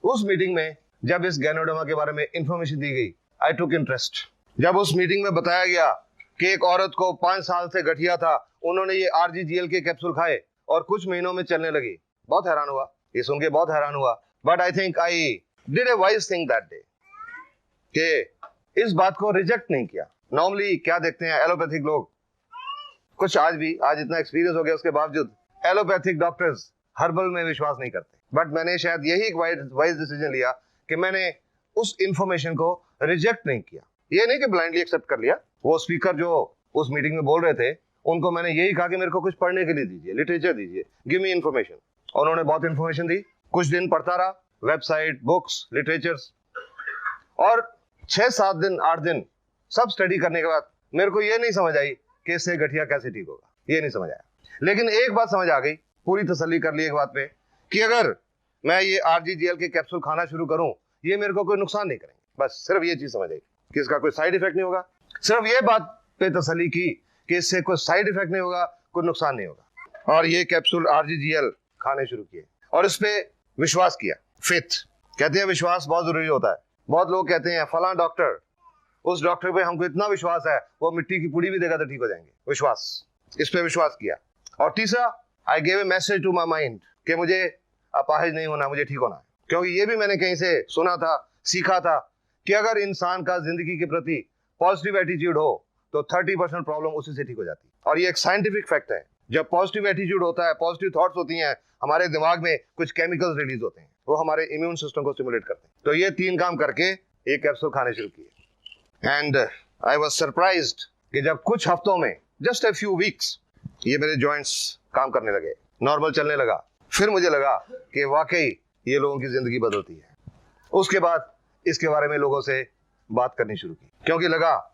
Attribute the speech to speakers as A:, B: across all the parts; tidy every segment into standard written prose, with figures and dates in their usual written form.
A: उस मीटिंग में जब इस गैनोडर्मा के बारे में इंफॉर्मेशन दी गई, आई टुक इंटरेस्ट। जब उस मीटिंग में बताया गया कि एक औरत को 5 साल से गठिया था, उन्होंने ये RGGL के कैप्सूल खाए और कुछ महीनों में चलने लगी, बहुत हैरान हुआ, ये सुन के बहुत हैरान हुआ। But I think I did a wise thing that day कि इस बात को रिजेक्ट नहीं किया। नॉर्मली क्या देखते हैं एलोपैथिक लोग, कुछ आज इतना एक्सपीरियंस हो गया उसके बावजूद एलोपैथिक डॉक्टर्स हर्बल में विश्वास नहीं करते। बट मैंने शायद यही एक वाइज डिसीजन लिया कि मैंने उस इंफॉर्मेशन को रिजेक्ट नहीं किया, ये नहीं कि ब्लाइंडली एक्सेप्ट कर लिया। वो स्पीकर जो उस मीटिंग में बोल रहे थे, उनको मैंने यही कहा कि मेरे को कुछ पढ़ने के लिए दीजिए, लिटरेचर दीजिए, गिव मी इंफॉर्मेशन। उन्होंने बहुत इंफॉर्मेशन दी, कुछ दिन पढ़ता रहा, वेबसाइट, बुक्स, लिटरेचर्स, और 6-7 दिन 8 दिन सब स्टडी करने के बाद मेरे को ये नहीं समझ आई कि इससे गठिया कैसे ठीक होगा, ये नहीं समझ आया। लेकिन एक बात समझ आ गई, पूरी तसल्ली कर ली एक बात पे कि अगर मैं ये RGGL के कैप्सूल खाना शुरू करूं, ये मेरे को कोई नुकसान नहीं करेंगे। बस सिर्फ ये चीज समझ आई कि इसका कोई साइड इफेक्ट नहीं होगा। सिर्फ ये बात पे तसल्ली की कि इससे कोई साइड इफेक्ट नहीं होगा, कोई नुकसान नहीं होगा, और ये कैप्सूल RGGL खाने शुरू किए और इस पे विश्वास किया। फेथ कहते हैं विश्वास बहुत जरूरी होता है। बहुत लोग कहते हैं फलां डॉक्टर, उस डॉक्टर पे हमको इतना विश्वास है, वो मिट्टी की पुड़ी भी देगा तो ठीक हो जाएंगे। विश्वास, इस पे विश्वास किया। और तीसरा, I gave a message to my mind कि मुझे अपाहिज नहीं होना, मुझे ठीक होना है। क्योंकि ये भी मैंने कहीं से सुना था, सीखा था कि अगर इंसान का जिंदगी के प्रति पॉजिटिव एटीट्यूड हो तो 30% प्रॉब्लम उसी से ठीक हो जाती है। और ये एक साइंटिफिक फैक्ट है। जब पॉजिटिव एटीट्यूड होता है, पॉजिटिव थॉट्स होती हैं, हमारे दिमाग में कुछ केमिकल्स रिलीज होते हैं, वो हमारे इम्यून सिस्टम को स्टिमुलेट करते हैं। तो ये 3 काम करके एक कैप्सूल खाने शुरू किए। एंड आई वाज सरप्राइज्ड कि जब कुछ हफ्तों में, जस्ट अ फ्यू वीक्स, ये मेरे जॉइंट्स काम करने लगे, नॉर्मल चलने लगा। फिर मुझे लगा कि वाकई ये लोगों की जिंदगी बदलती है। उसके बाद इसके बारे में लोगों से बात करनी शुरू की, क्योंकि लगा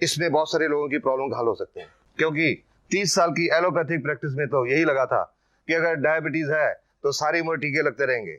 A: इसमें बहुत सारे लोगों की प्रॉब्लम का हल हो सकते हैं। क्योंकि 30 साल की एलोपैथिक प्रैक्टिस में तो यही लगा था कि अगर डायबिटीज है तो सारी उम्र टीके लगते रहेंगे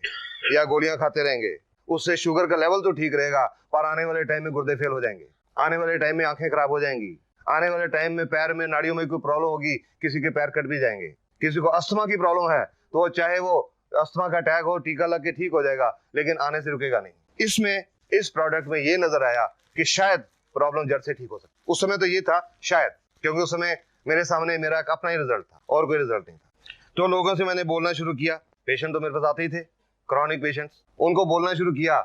A: या गोलियां खाते रहेंगे, उससे शुगर का लेवल तो ठीक रहेगा, पर आने वाले टाइम में गुर्दे फेल हो जाएंगे, आने वाले टाइम में आंखें खराब हो जाएंगी, आने वाले टाइम में पैर में नाड़ियों में कोई प्रॉब्लम होगी, किसी के पैर कट भी जाएंगे। किसी को अस्थमा की प्रॉब्लम है तो चाहे वो अस्थमा का अटैक हो, टीका लग के ठीक हो जाएगा, लेकिन आने से रुकेगा नहीं। इसमें, इस प्रोडक्ट में ये नजर आया कि शायद प्रॉब्लम जड़ से ठीक हो सकती। उस समय तो ये था शायद, क्योंकि उस समय मेरे सामने मेरा एक अपना ही रिजल्ट था और कोई रिजल्ट नहीं था। तो लोगों से मैंने बोलना शुरू किया, पेशेंट तो मेरे पास आते ही थे, क्रॉनिक पेशेंट्स, उनको बोलना शुरू किया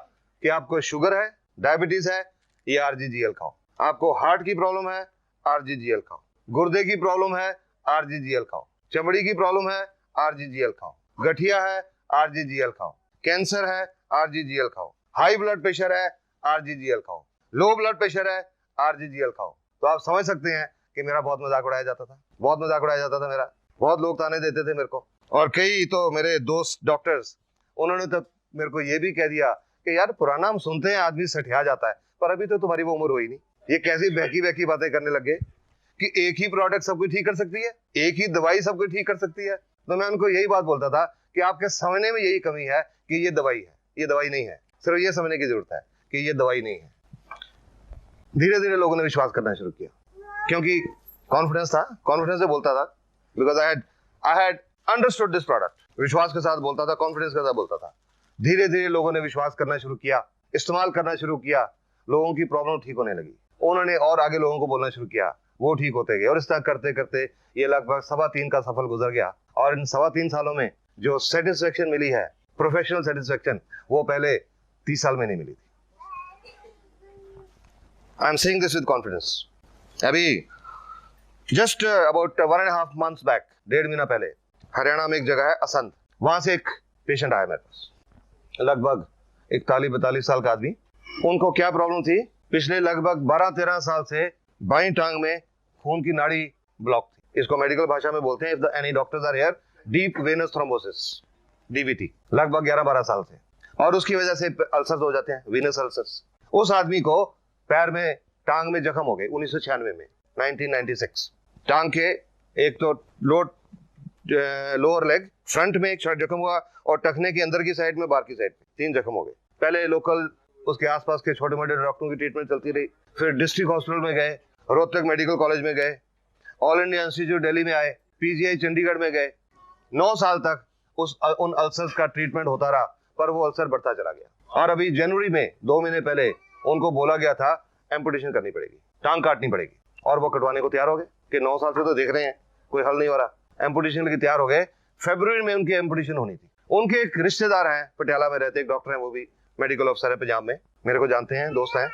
A: कि आपको शुगर है, डायबिटीज है, ये RGGL खाओ। आपको हार्ट की प्रॉब्लम है, RGGL खाओ। गुर्दे की प्रॉब्लम है, RGGL खाओ। चमड़ी की प्रॉब्लम है, RGGL खाओ। गठिया है, RGGL खाओ। कैंसर है, RGGL खाओ। हाई ब्लड प्रेशर है, RGGL खाओ। लो ब्लड प्रेशर है, RGGL खाओ। तो आप समझ सकते हैं कि मेरा बहुत मजाक उड़ाया जाता था, बहुत मजाक उड़ाया जाता था मेरा। बहुत लोग ताने देते थे मेरे को, और कई तो मेरे दोस्त डॉक्टर्स, उन्होंने तो मेरे को ये भी कह दिया कि यार पुराना हम सुनते हैं आदमी सठिया जाता है, पर अभी तो तुम्हारी वो उम्र हुई नहीं, ये कैसी बहकी बहकी बातें करने लगे कि एक ही प्रोडक्ट सब कुछ ठीक कर सकती है, एक ही दवाई सब कुछ ठीक कर सकती है। तो मैं उनको यही बात बोलता था कि आपके समझने में यही कमी है कि ये दवाई है, ये दवाई नहीं है। सिर्फ ये समझने की जरूरत है कि ये दवाई नहीं है। धीरे धीरे लोगों ने विश्वास करना शुरू किया, क्योंकि कॉन्फिडेंस था, कॉन्फिडेंस से बोलता था, because I had understood this product. विश्वास के साथ बोलता था, कॉन्फिडेंस के साथ बोलता था। धीरे धीरे लोगों ने विश्वास करना शुरू किया, इस्तेमाल करना शुरू किया, लोगों की प्रॉब्लम ठीक होने लगी। उन्होंने और आगे लोगों को बोलना शुरू किया, वो ठीक होते गए, और इस तरह करते करते ये लगभग 3.25 का सफल गुजर गया। और इन 3.25 सालों में जो सेटिस्फेक्शन मिली है, प्रोफेशनल सेटिस्फेक्शन, वो पहले 30 साल में नहीं मिली थी। I am saying this with confidence. अभी जस्ट अबाउट 1.5 months बैक, 1.5 महीना पहले, हरियाणा में एक जगह है असंध, वहां से एक पेशेंट आया मेरे पास, लगभग 41-42 साल का आदमी। उनको क्या प्रॉब्लम थी? पिछले लगभग 12-13 साल से बाईं टांग में खून की नाड़ी ब्लॉक थी। इसको मेडिकल भाषा में बोलते हैं, if any doctors are here, deep venous thrombosis, DVT, लगभग 11-12 साल से। और उसकी वजह से अल्सर्स हो जाते हैं, वेनस अल्सर्स। उस आदमी को पैर में, टांग में जख्म हो गए 1996 में, 1996। टांग के एक तो लोअर लेग फ्रंट में एक जख्म हुआ, और टखने के अंदर की साइड में, बाहर की साइड में 3 जख्म हो गए। पहले लोकल उसके आसपास के छोटे मोटे डॉक्टरों की ट्रीटमेंट चलती रही, फिर डिस्ट्रिक्ट हॉस्पिटल में गए, रोहतक मेडिकल कॉलेज में गए, ऑल इंडिया इंस्टीट्यूट दिल्ली में आए, PGI चंडीगढ़ में गए। 9 साल तक उन अल्सर्स का ट्रीटमेंट होता रहा, पर वो अल्सर बढ़ता चला गया। और अभी जनवरी में 2 महीने पहले उनको बोला गया था एम्पुटेशन करनी पड़ेगी, टांग काटनी पड़ेगी, और वो कटवाने को तैयार हो गए कि 9 साल से तो देख रहे हैं कोई हल नहीं हो रहा, एम्पुटेशन के लिए तैयार हो गए। फरवरी में उनकी एम्पुटेशन होनी थी। उनके एक रिश्तेदार हैं, पटियाला में रहते, एक डॉक्टर हैं, वो भी मेडिकल ऑफिसर है पंजाब में, मेरे को जानते हैं, दोस्त हैं।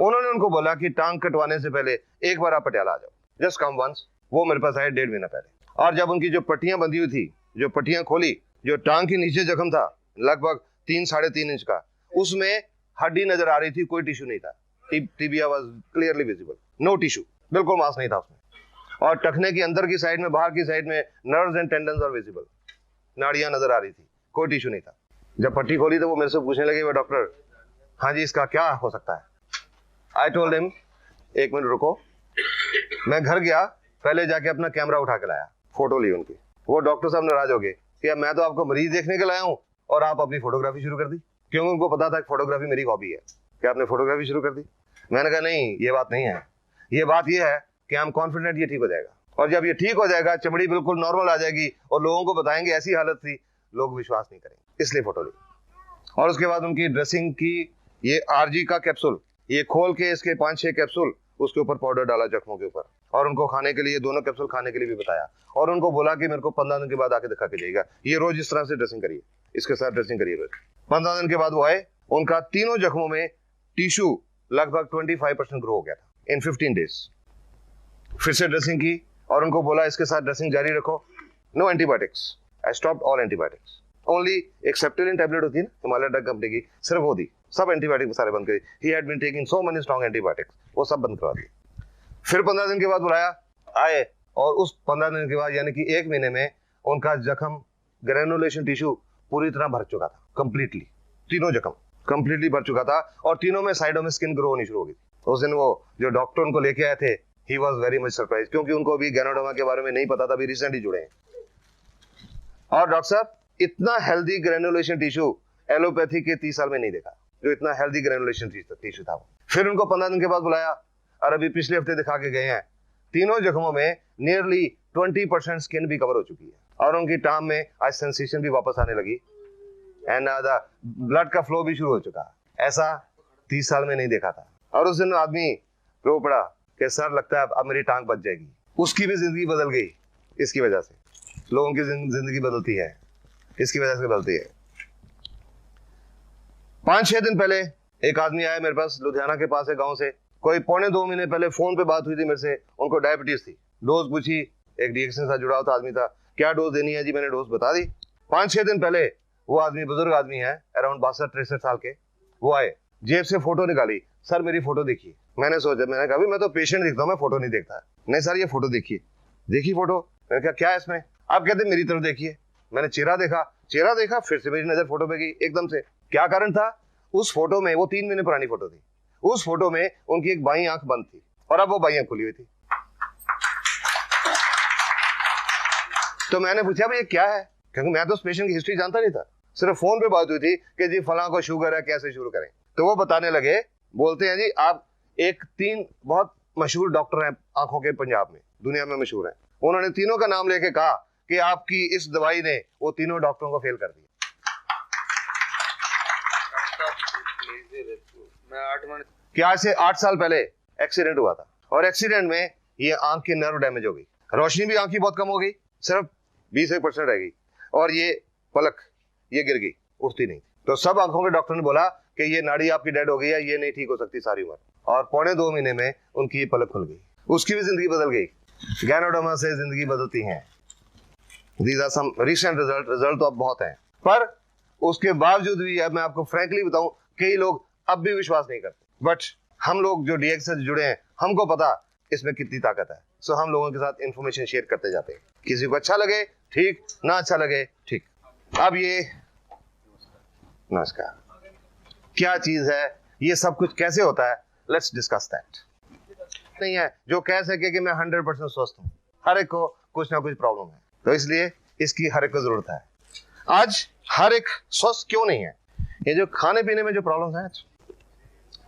A: उन्होंने उनको बोला कि टांग कटवाने से पहले एक बार आप पटियाला आ जाओ, जस्ट कम वंस। वो मेरे पास आए 1.5 महीना पहले, और जब उनकी जो पट्टियां बंधी हुई थी, जो पट्टियां खोली, जो टांग के नीचे जख्म था लगभग 3-3.5 इंच का, उसमें हड्डी नजर आ रही थी, कोई टिश्यू नहीं था। Tibia was clearly visible, no tissue, बिल्कुल मांस नहीं था उसमें। और टखने की अंदर की साइड में, बाहर की साइड में nerves and tendons are visible, नाड़ियां नजर आ रही थी, कोई टिश्यू नहीं था। जब पट्टी खोली तो वो मेरे से पूछने लगे, वो डॉक्टर, हाँ जी इसका क्या हो सकता है? आई टोल्ड हिम, 1 मिनट रुको। मैं घर गया, पहले जाके अपना कैमरा उठा के लाया, फोटो ली उनकी। वो डॉक्टर साहब नाराज हो गए कि मैं तो आपको मरीज देखने के लाया हूँ और आप अपनी फोटोग्राफी शुरू कर दी, क्योंकि उनको पता था कि फोटोग्राफी मेरी हॉबी है। क्या आपने फोटोग्राफी शुरू कर दी? मैंने कहा नहीं, ये बात नहीं है, ये बात ये है कि हम कॉन्फिडेंट ये ठीक हो जाएगा, और जब ये ठीक हो जाएगा, चमड़ी बिल्कुल नॉर्मल आ जाएगी और लोगों को बताएंगे ऐसी हालत थी, लोग विश्वास नहीं करेंगे, इसलिए फोटो ली। और उसके बाद उनकी ड्रेसिंग की, ये आरजी का कैप्सूल, ये खोल के इसके 5-6 कैप्सूल, उसके ऊपर पाउडर डाला जख्मों के ऊपर, और उनको खाने के लिए, दोनों कैप्सूल खाने के लिए भी बताया, और उनको बोला कि मेरे को 15 दिन के बाद आके दिखा के जाइएगा, ये रोज इस तरह से ड्रेसिंग करिए, इसके साथ ड्रेसिंग करिए रोज। 15 दिन के बाद वो आए, उनका तीनों जख्मों में टिश्यू लगभग 25% ग्रो हो गया था इन 15 डेज। फिर से ड्रेसिंग की और उनको बोला इसके साथ ड्रेसिंग जारी रखो, no antibiotics, I stopped all antibiotics, only एक सेप्टेलिन टैबलेट होती है ना हिमालय ड्रग कंपनी की, सिर्फ वो दी, सब एंटीबायोटिक सारे बंद करी। He had been taking so many strong antibiotics, वो सब बंद करवा दिए। फिर 15 दिन के बाद बुलाया, आए, और उस 15 दिन के बाद यानी कि 1 महीने में उनका जख्म, ग्रेनुलेशन टिश्यू पूरी तरह भर चुका था, कंप्लीटली, तीनों जख्म कंप्लीटली भर चुका था, और तीनों में साइडों में स्किन ग्रो होनी शुरू हो गई। उस दिन वो जो डॉक्टर उनको लेके आए थे, he was very much surprise, क्योंकि उनको अभी गैनोडर्मा के बारे में नहीं पता था, अभी रिसेंटली जुड़े हैं। और डॉक्टर साहब, इतना हेल्दी ग्रेनुलेशन टिश्यू एलोपैथी के 30 साल में नहीं देखा, जो इतना हेल्दी ग्रेनुलेशन टिश्यू था वो। फिर उनको 15 दिन के बाद बुलाया, और अभी पिछले हफ्ते दिखा के गए हैं, तीनों जख्मों में नियरली 20% स्किन भी कवर हो चुकी है, और उनकी टांग में आज सेंसेशन भी वापस आने लगी, एंड द ब्लड का फ्लो भी शुरू हो चुका। ऐसा 30 साल में नहीं देखा था। और उस दिन आदमी रो पड़ा कि सर लगता है अब मेरी टांग बच जाएगी। उसकी भी जिंदगी बदल गई इसकी वजह से। लोगों की जिंदगी बदलती है, इसकी वजह से बदलती है। 5-6 दिन पहले एक आदमी आया मेरे पास, लुधियाना के पास है, गांव से, कोई 1.25 महीने पहले फोन पे बात हुई थी मेरे से। उनको डायबिटीज थी, डोज पूछी, एक डीएक्शन से जुड़ा हुआ आदमी था, क्या डोज देनी है जी, मैंने डोज बता दी। 5-6 दिन पहले वो आदमी, बुजुर्ग आदमी है, अराउंड 62-63 साल के, वो आए, जेब से फोटो निकाली, सर मेरी फोटो देखिए। मैंने सोचा, मैंने कहा मैं तो पेशेंट दिखता हूँ, मैं फोटो नहीं देखता। नहीं सर ये फोटो देखिए। देखी फोटो, मैंने कहा क्या है इसमें? आप कहते मेरी तरफ देखिए। मैंने चेहरा देखा, फिर से मेरी नजर फोटो पे गई एकदम से। क्या कारण था? उस फोटो में, वो 3 महीने पुरानी फोटो थी, उस फोटो में उनकी एक बाईं आंख बंद थी और अब वो बाईं आंख खुली हुई थी। तो मैंने पूछा भाई ये क्या है, क्योंकि मैं तो उस पेशेंट की हिस्ट्री जानता नहीं था, सिर्फ फोन पे बात हुई थी कि जी फलां को शुगर है, कैसे शुरू करें। तो वो बताने लगे, बोलते हैं जी आप 3 बहुत मशहूर डॉक्टर हैं आंखों के, पंजाब में, दुनिया में मशहूर हैं। उन्होंने तीनों का नाम लेके कहा कि आपकी इस दवाई ने वो तीनों डॉक्टरों को फेल कर दिया। कि आज से 8 साल पहले एक्सीडेंट हुआ था, और एक्सीडेंट में ये आंख की नर्व डैमेज हो गई, रोशनी भी आंख की बहुत कम हो गई, सिर्फ 20% रह गई, और ये पलक ये गिर गई, उठती नहीं। तो सब आंखों के डॉक्टर ने बोला कि ये नाड़ी आपकी डेड हो गई है, ये नहीं ठीक हो सकती सारी उम्र। और 1.25 महीने में उनकी ये पलक खुल गई, उसकी भी जिंदगी बदल गई। गैनोडर्मा से जिंदगी बदलती है। These are some recent result तो अब बहुत हैं, पर उसके बावजूद भी, अब मैं आपको फ्रैंकली बताऊं, कई लोग अब भी विश्वास नहीं करते। बट हम लोग जो डीएक्स से जुड़े हैं, हमको पता इसमें कितनी ताकत है, सो हम लोगों के साथ इंफॉर्मेशन शेयर करते जाते हैं। किसी को अच्छा लगे ठीक, ना अच्छा लगे ठीक। अब ये नमस्कार क्या चीज है, ये सब कुछ कैसे होता है, लेट्स डिस्कस दैट। नहीं है जो कह सके कि मैं 100% स्वस्थ हूं, हर एक को कुछ ना कुछ प्रॉब्लम है, तो इसलिए इसकी हर एक को जरूरत है। आज हर एक स्वस्थ क्यों नहीं है? ये जो खाने पीने में जो प्रॉब्लम है,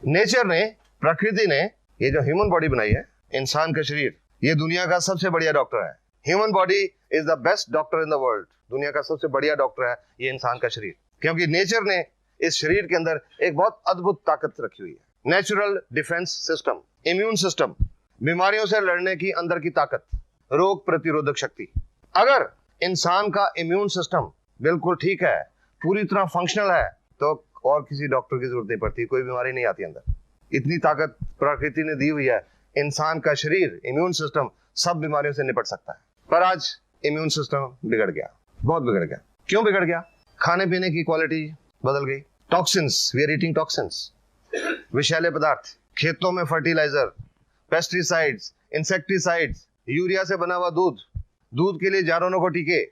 A: नेचर ने, प्रकृति ने ये जो ह्यूमन बॉडी बनाई है, इंसान का शरीर, ये दुनिया का सबसे बढ़िया डॉक्टर है। Human body is the best doctor in the world. दुनिया का सबसे बढ़िया डॉक्टर है ये इंसान का शरीर। क्योंकि नेचर ने इस शरीर के अंदर एक बहुत अद्भुत ताकत रखी हुई है। Natural defence system, immune system, बीमारियों से लड़ने की अंदर की ताकत, रोग प्रतिरोधक शक्ति। अगर इंसान का इम्यून सिस्टम बिल्कुल ठीक है, पूरी तरह फंक्शनल है, तो और किसी डॉक्टर की जरूरत नहीं पड़ती, कोई बीमारी नहीं आती अंदर। इतनी ताकत प्रकृति ने दी हुई है, इंसान का शरीर, इम्यून सिस्टम सब बीमारियों से निपट सकता है। पर आज इम्यून सिस्टम बिगड़ गया, बहुत बिगड़ गया। क्यों बिगड़ गया? खाने पीने की क्वालिटी बदल गई। Toxins, we are eating toxins, विषैले पदार्थ, खेतों में फर्टिलाइजर, पेस्टिसाइड्स, इंसेक्टिसाइड्स, यूरिया से बना हुआ दूध, दूध के लिए जानवरों को टीके,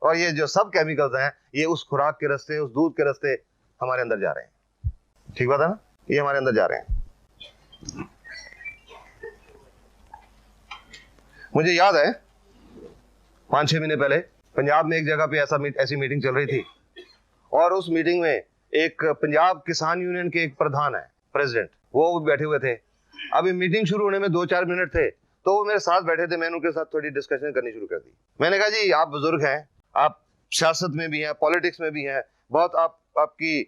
A: और ये जो सब केमिकल्स हैं ये उस खुराक के रास्ते, उस दूध के रास्ते हमारे अंदर जा रहे हैं। ठीक बात है ना? ये हमारे अंदर जा रहे हैं। मुझे याद है 5-6 महीने पहले पंजाब में एक जगह पे ऐसी मीटिंग चल रही थी, और उस मीटिंग में एक पंजाब किसान यूनियन के एक प्रधान है, प्रेसिडेंट, वो बैठे हुए थे। अभी मीटिंग शुरू होने में 2-4 मिनट थे, तो वो मेरे साथ बैठे थे। मैंने उनके साथ थोड़ी डिस्कशन करनी शुरू कर दी। मैंने कहा जी आप बुजुर्ग हैं, आप सियासत में भी हैं, पॉलिटिक्स में भी हैं, बहुत आपकी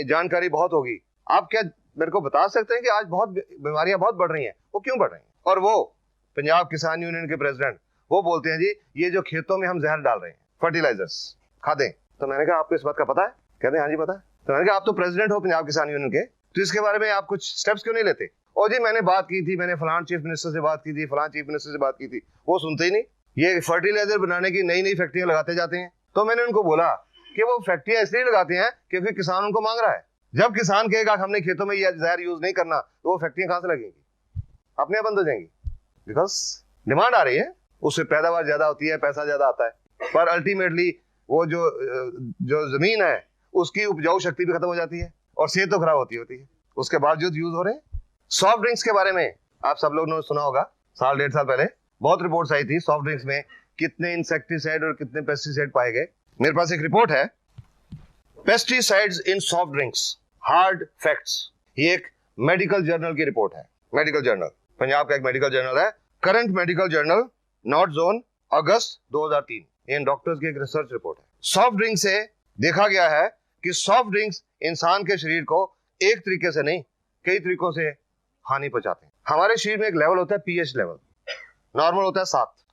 A: जानकारी बहुत होगी, आप क्या मेरे को बता सकते हैं कि आज बहुत बीमारियां बहुत बढ़ रही हैं, वो क्यों बढ़ रही हैं? और वो पंजाब किसान यूनियन के प्रेसिडेंट वो बोलते हैं जी ये जो खेतों में हम जहर डाल रहे हैं, फर्टिलाइजर्स, खादें। तो मैंने कहा आपको इस बात का पता है? कहते हैं हाँ जी पता है। तो मैंने कहा आप तो प्रेसिडेंट हो पंजाब किसान यूनियन के, तो इसके बारे में आप कुछ स्टेप्स क्यों नहीं लेते? और जी मैंने बात की थी, मैंने फलान चीफ मिनिस्टर से बात की थी, फलान चीफ मिनिस्टर से बात की थी, वो सुनते ही नहीं। ये फर्टिलाइजर बनाने की नई नई फैक्ट्रियां लगाते जाते हैं। तो मैंने उनको बोला कि वो फैक्ट्रियां इसलिए लगाते हैं क्योंकि किसान उनको मांग रहा है। जब किसान कहेगा हमने खेतों में ये जहर यूज नहीं करना, तो वो फैक्ट्रियां कहां से लगेंगी? अपने आप बंद हो जाएंगी, बिकॉज डिमांड आ रही है, उससे पैदावार ज्यादा होती है, पैसा ज्यादा आता है। पर अल्टीमेटली वो जो जमीन है उसकी उपजाऊ शक्ति भी खत्म हो जाती है और सेहत तो खराब होती है, उसके बावजूद यूज हो रहे हैं। सॉफ्ट ड्रिंक्स के बारे में आप सब लोगों ने सुना होगा, 1-1.5 साल पहले बहुत रिपोर्ट्स आई थी सॉफ्ट ड्रिंक्स में कितने इंसेक्टिसाइड और कितने पेस्टिसाइड पाए गए। मेरे पास एक रिपोर्ट है, pesticides in soft drinks, hard facts. ये एक मेडिकल जर्नल की रिपोर्ट है, मेडिकल जर्नल, पंजाब का एक मेडिकल जर्नल है, current medical journal, north zone, August 2003। ये डॉक्टर्स की एक रिसर्च रिपोर्ट है। सॉफ्ट ड्रिंक से देखा गया है कि सॉफ्ट ड्रिंक्स इंसान के शरीर को एक तरीके से नहीं, कई तरीकों से हानि पहुंचाते हैं। हमारे शरीर में एक लेवल होता है पीएच लेवल, नॉर्मल होता है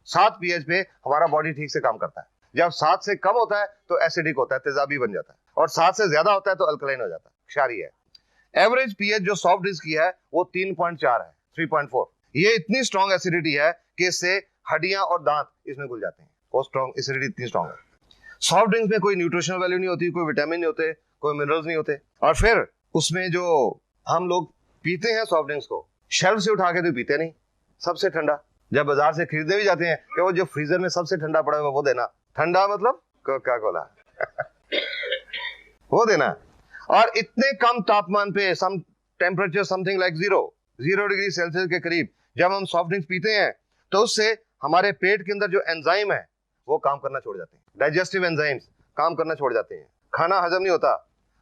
A: 7 पीएच पे हमारा बॉडी ठीक से काम करता है। जब 7 से कम होता है तो एसिडिक होता है, तेजाबी बन जाता है, और 7 से ज्यादा होता है तो अल्कलाइन हो जाता है, क्षारीय है। एवरेज पीएच जो सॉफ्ट ड्रिंक्स की है वो 3.4 है, 3.4। ये इतनी स्ट्रॉन्ग एसिडिटी है कि इससे हड्डियां और दांत इसमें घुल जाते हैं, वो स्ट्रॉन्ग एसिडिटी इतनी स्ट्रॉन्ग है। सॉफ्ट ड्रिंक्स में कोई न्यूट्रिशनल वैल्यू नहीं होती, कोई विटामिन नहीं होते, कोई मिनरल्स नहीं होते, और फिर उसमें जो हम लोग पीते हैं सॉफ्ट ड्रिंक्स को, शेल्फ से उठा के तो पीते नहीं, सबसे ठंडा। जब बाजार से खरीदने भी जाते हैं कि वो जो फ्रीजर में सबसे ठंडा पड़ा हुआ वो देना, ठंडा मतलब कोका कोला वो देना। और इतने कम तापमान पे, some temperature something like 0 degree Celsius के करीब जब हम सॉफ्ट ड्रिंक्स पीते हैं तो उससे हमारे पेट के अंदर जो एंजाइम है वो काम करना छोड़ जाते हैं, डाइजेस्टिव एंजाइम्स काम करना छोड़ जाते हैं, खाना हजम नहीं होता,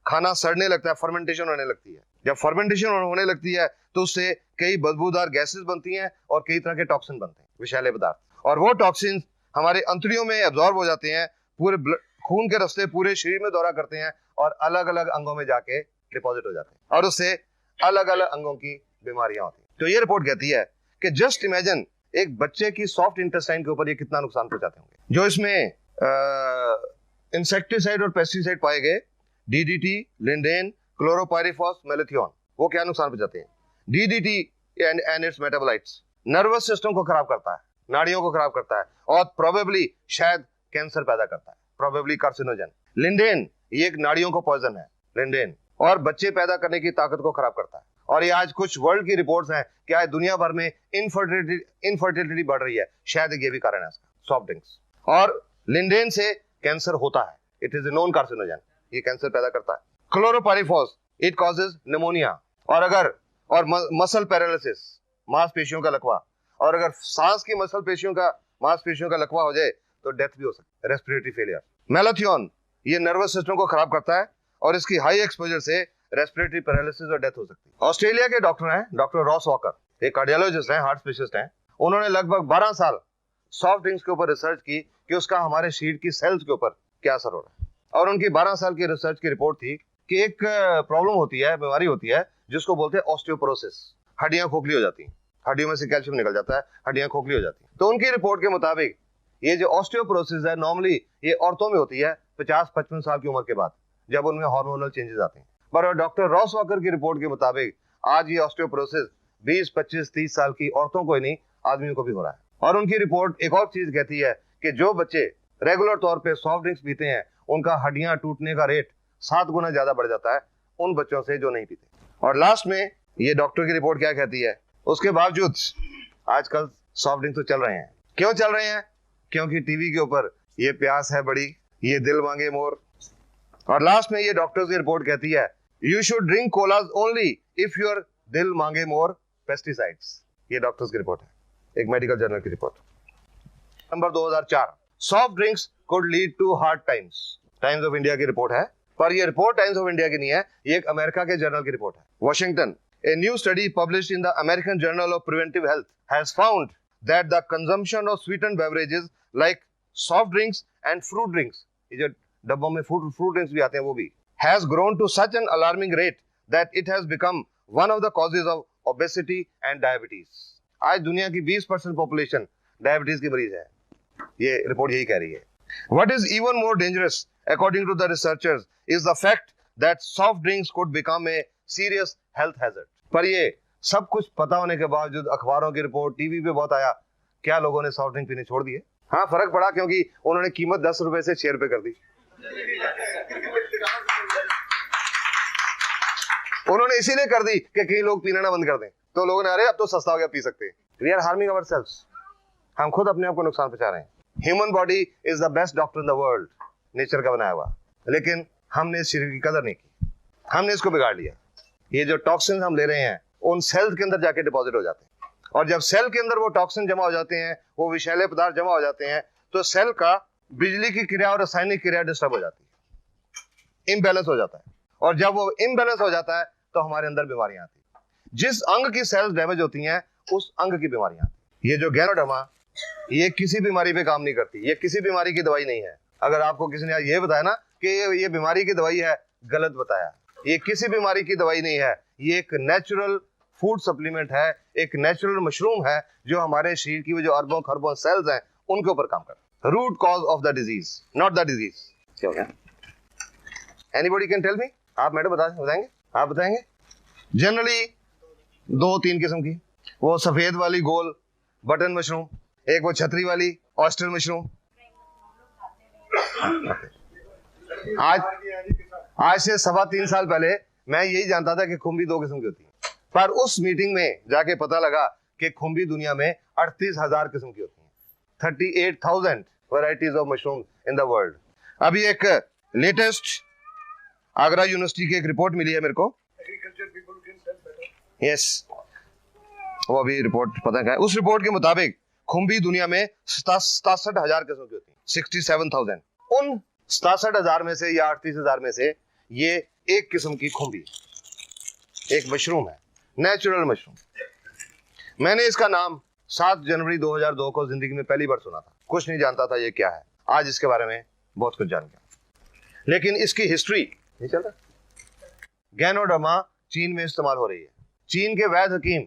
A: खाना सड़ने लगता है, फर्मेंटेशन होने लगती है। जब फर्मेंटेशन होने लगती है तो उससे कई बदबूदार गैसेस बनती हैं और कई तरह के टॉक्सिन बनते हैं, विषैले पदार्थ, और वो टॉक्सिन हमारे अंतड़ियों में एब्जॉर्ब हो जाते हैं, पूरे खून के रास्ते पूरे शरीर में दौरा करते हैं और अलग अलग अंगों में जाके डिपॉजिट हो जाते हैं, और उससे अलग अलग अंगों की बीमारियां होती हैं। तो ये रिपोर्ट कहती है कि जस्ट इमेजिन एक बच्चे की सॉफ्ट इंटेस्टाइन के ऊपर ये कितना नुकसान पहुंचाते होंगे। जो इसमें इंसेक्टिसाइड और पेस्टिसाइड पाए गए, डीडीटी, लिंडेन, क्लोरोपाइरिफॉस, मेलेथियोन, वो क्या नुकसान पहुंचाते हैं? DDT and it's metabolites nervous system को खराब करता है, नाड़ियों को खराब करता है, और प्रोबेबली शायद कैंसर पैदा करता है, प्रोबेबली कार्सिनोजन। लिंडेन ये एक नाड़ियों को पॉइजन है, लिंडेन, और बच्चे पैदा करने की ताकत को खराब करता है। और ये आज कुछ वर्ल्ड की रिपोर्ट्स हैं कि आज दुनिया भर में इनफर्टिलिटी बढ़ रही है, शायद ये भी कारण है इसका, सॉफ्ट ड्रिंक्स। और लिंडेन से कैंसर होता है, it is a known carcinogen, ये कैंसर पैदा करता है। क्लोरोपाइरिफॉस इट कॉजेज निमोनिया, और मसल पैरालिसिस, मांसपेशियों का लकवा, और अगर सांस की मांसपेशियों का लकवा हो जाए तो डेथ भी हो सकती है, रेस्पिरेटरी फेलियर। मेलेथियोन ये नर्वस सिस्टम को खराब करता है और इसकी हाई एक्सपोजर से रेस्पिरेटरी पैरालिसिस और डेथ हो सकती है। ऑस्ट्रेलिया के डॉक्टर हैं डॉक्टर रॉस वॉकर, एक कार्डियोलॉजिस्ट हैं, हार्ट स्पेशलिस्ट हैं। उन्होंने लगभग 12 साल सॉफ्ट ड्रिंक्स के ऊपर रिसर्च की कि उसका हमारे शरीर की सेल्स के ऊपर क्या असर हो रहा है। और उनकी 12 साल की रिसर्च की रिपोर्ट थी कि एक प्रॉब्लम होती है, बीमारी होती है जिसको बोलते हैं ऑस्टियोपोरोसिस। हड्डियां खोखली हो जाती हैं, हड्डियों में से कैल्शियम निकल जाता है, हड्डियां खोखली हो जाती हैं। तो उनकी रिपोर्ट के मुताबिक ये जो ऑस्टियोपोरोसिस है नॉर्मली ये औरतों में होती है 50-55 साल की उम्र के बाद, जब उनमें हार्मोनल चेंजेस आते हैं। पर डॉक्टर रॉस वॉकर की रिपोर्ट के मुताबिक आज ये ऑस्टियोपोरोसिस 20, 25, 30 साल की औरतों को ही नहीं, आदमियों को भी हो रहा है। और उनकी रिपोर्ट एक और चीज कहती है कि जो बच्चे रेगुलर तौर पे सॉफ्ट ड्रिंक्स पीते हैं उनका हड्डियां टूटने का रेट 7 गुना ज्यादा बढ़ जाता है उन बच्चों से जो नहीं पीते। और लास्ट में ये डॉक्टर की रिपोर्ट क्या कहती है, उसके बावजूद आजकल सॉफ्ट ड्रिंक तो चल रहे हैं। क्यों चल रहे हैं? क्योंकि टीवी के ऊपर ये प्यास है बड़ी, ये दिल मांगे मोर। और लास्ट में ये डॉक्टर्स की रिपोर्ट कहती है you should drink colas only if your दिल मांगे मोर पेस्टिसाइड्स। ये डॉक्टर्स की रिपोर्ट है, एक मेडिकल जर्नल की report. Number 2004, soft drinks could lead to hard times. Times of India की रिपोर्ट है, पर ये रिपोर्ट टाइम्स ऑफ इंडिया की नहीं है, ये एक अमेरिका के जर्नल की रिपोर्ट है। Washington, a new study published in the American Journal of Preventive Health has found that the consumption of sweetened beverages like soft drinks and fruit drinks, ये जो डब्बों में fruit drinks भी आते हैं वो भी, has grown to such an alarming rate that it has become one of the causes of obesity and diabetes. आज दुनिया की 20% पॉपुलेशन डायबिटीज की मरीज है, ये रिपोर्ट यही कह रही है। What is even more dangerous, according to the researchers, is the fact that soft drinks could become a serious health hazard. पर ये सब कुछ पता होने के बावजूद अखबारों की रिपोर्ट, टीवी पे बहुत आया, क्या लोगों ने सॉफ्ट ड्रिंक पीने छोड़ दिए? हाँ, फर्क पड़ा क्योंकि उन्होंने कीमत 10 रुपए से 6 रुपए कर दी। उन्होंने इसीलिए कर दी कि कई लोग पीना ना बंद कर दें, तो लोगों ने अरे अब तो सस्ता हो गया, पी सकते हैं। वी आर हार्मिंग आवरसेल्व्स, हम खुद अपने आप को नुकसान पहुंचा रहे हैं। Human body is the best doctor in the world, nature का बनाया हुआ, लेकिन हमने इस शरीर की कदर नहीं की, हमने इसको बिगाड़ लिया। ये जो टॉक्सिन हम ले रहे हैं उन सेल के अंदर जाके डिपॉजिट हो जाते हैं, और जब सेल के अंदर वो टॉक्सिन जमा हो जाते हैं, वो विषैले पदार्थ जमा हो जाते हैं, तो सेल का बिजली की क्रिया और रासायनिक क्रिया डिस्टर्ब हो जाती है, इम्बैलेंस हो जाता है। और जब वो इम्बैलेंस हो जाता है तो हमारे अंदर बीमारियां आती हैं। जिस अंग की सेल्स डैमेज होती हैं उस अंग की बीमारियां आती हैं। ये जो गैनोडर्मा, ये किसी बीमारी पे काम नहीं करती, ये किसी बीमारी की दवाई नहीं है। अगर आपको किसी ने ये बताया ना कि ये बीमारी की दवाई है, गलत बताया। ये किसी बीमारी की दवाई नहीं है, ये एक नेचुरल फूड सप्लीमेंट है, एक नेचुरल मशरूम है जो हमारे शरीर की जो अरबों खरबों सेल्स हैं उनके ऊपर काम करता है। Root cause of the disease, not the disease. क्या हो गया? Anybody can tell me? आप मैडम बताएंगे? आप बताएंगे? जनरली 2-3 किस्म की, वो सफेद वाली गोल बटन मशरूम, एक वो छतरी वाली ऑयस्टर मशरूम। आज से 3.25 साल पहले मैं यही जानता था कि खुम्बी 2 किस्म की होती है, पर उस मीटिंग में जाके पता लगा कि खुम्बी दुनिया में 38,000 किस्म की होती हैं। 38,000 varieties of mushroom in the world. अभी एक लेटेस्ट आगरा यूनिवर्सिटी की एक रिपोर्ट मिली है मेरे को, यस, वो अभी रिपोर्ट पता है। उस रिपोर्ट के मुताबिक खुम्बी दुनिया में 67,000 किस्म की होती है, 67,000। उन 67,000 में से या 38,000 में से ये एक किस्म की खुम्बी, एक मशरूम है, नेचुरल मशरूम। मैंने इसका नाम 7 जनवरी 2002 को जिंदगी में पहली बार सुना था, कुछ नहीं जानता था ये क्या है। आज इसके बारे में बहुत कुछ जान गया, लेकिन इसकी हिस्ट्री नहीं चल रहा। गैनोडर्मा चीन में इस्तेमाल हो रही है। चीन के वैद्य हकीम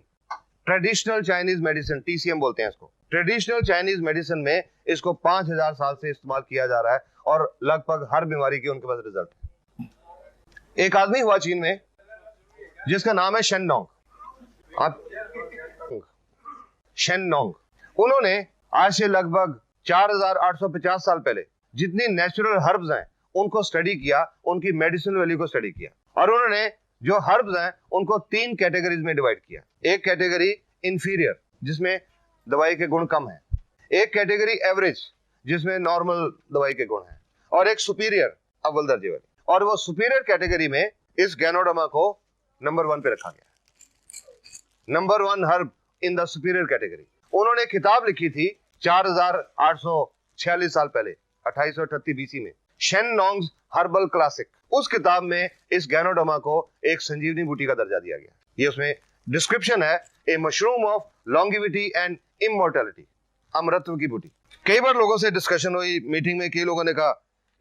A: ट्रेडिशनल चाइनीज मेडिसिन, TCM बोलते हैं इसको, ट्रेडिशनल चाइनीज मेडिसिन में इसको 5,000 साल से इस्तेमाल किया जा रहा है और लगभग हर बीमारी की उनके पास रिजल्ट है। एक आदमी हुआ चीन में जिसका नाम है शेननोंग। शेननोंग, उन्होंने आज से लगभग 4,850 साल पहले जितनी नेचुरल हर्ब्स हैं उनको स्टडी किया, उनकी मेडिसिनल वैल्यू को स्टडी किया, और उन्होंने जो हर्ब्स हैं उनको 3 कैटेगरीज में डिवाइड किया। एक कैटेगरी इंफीरियर जिसमें दवाई के गुण कम है, एक कैटेगरी एवरेज जिसमें नॉर्मल दवाई के गुण हैं, और एक सुपीरियर अव्वल दर्जे वाली। और वो सुपीरियर कैटेगरी में इस गैनोडर्मा को नंबर 1 पे रखा गया, number 1 herb in the superior category. उन्होंने किताब लिखी थी 4,846 साल पहले, 2838 BC में, शेननोंग्स हर्बल क्लासिक। उस किताब में इस गैनोडर्मा को एक संजीवनी बूटी का दर्जा दिया गया। ये उसमें डिस्क्रिप्शन है, a mushroom of longevity and immortality, अमरत्व की बूटी। कई बार लोगों से डिस्कशन हुई मीटिंग में, कई लोगों ने कहा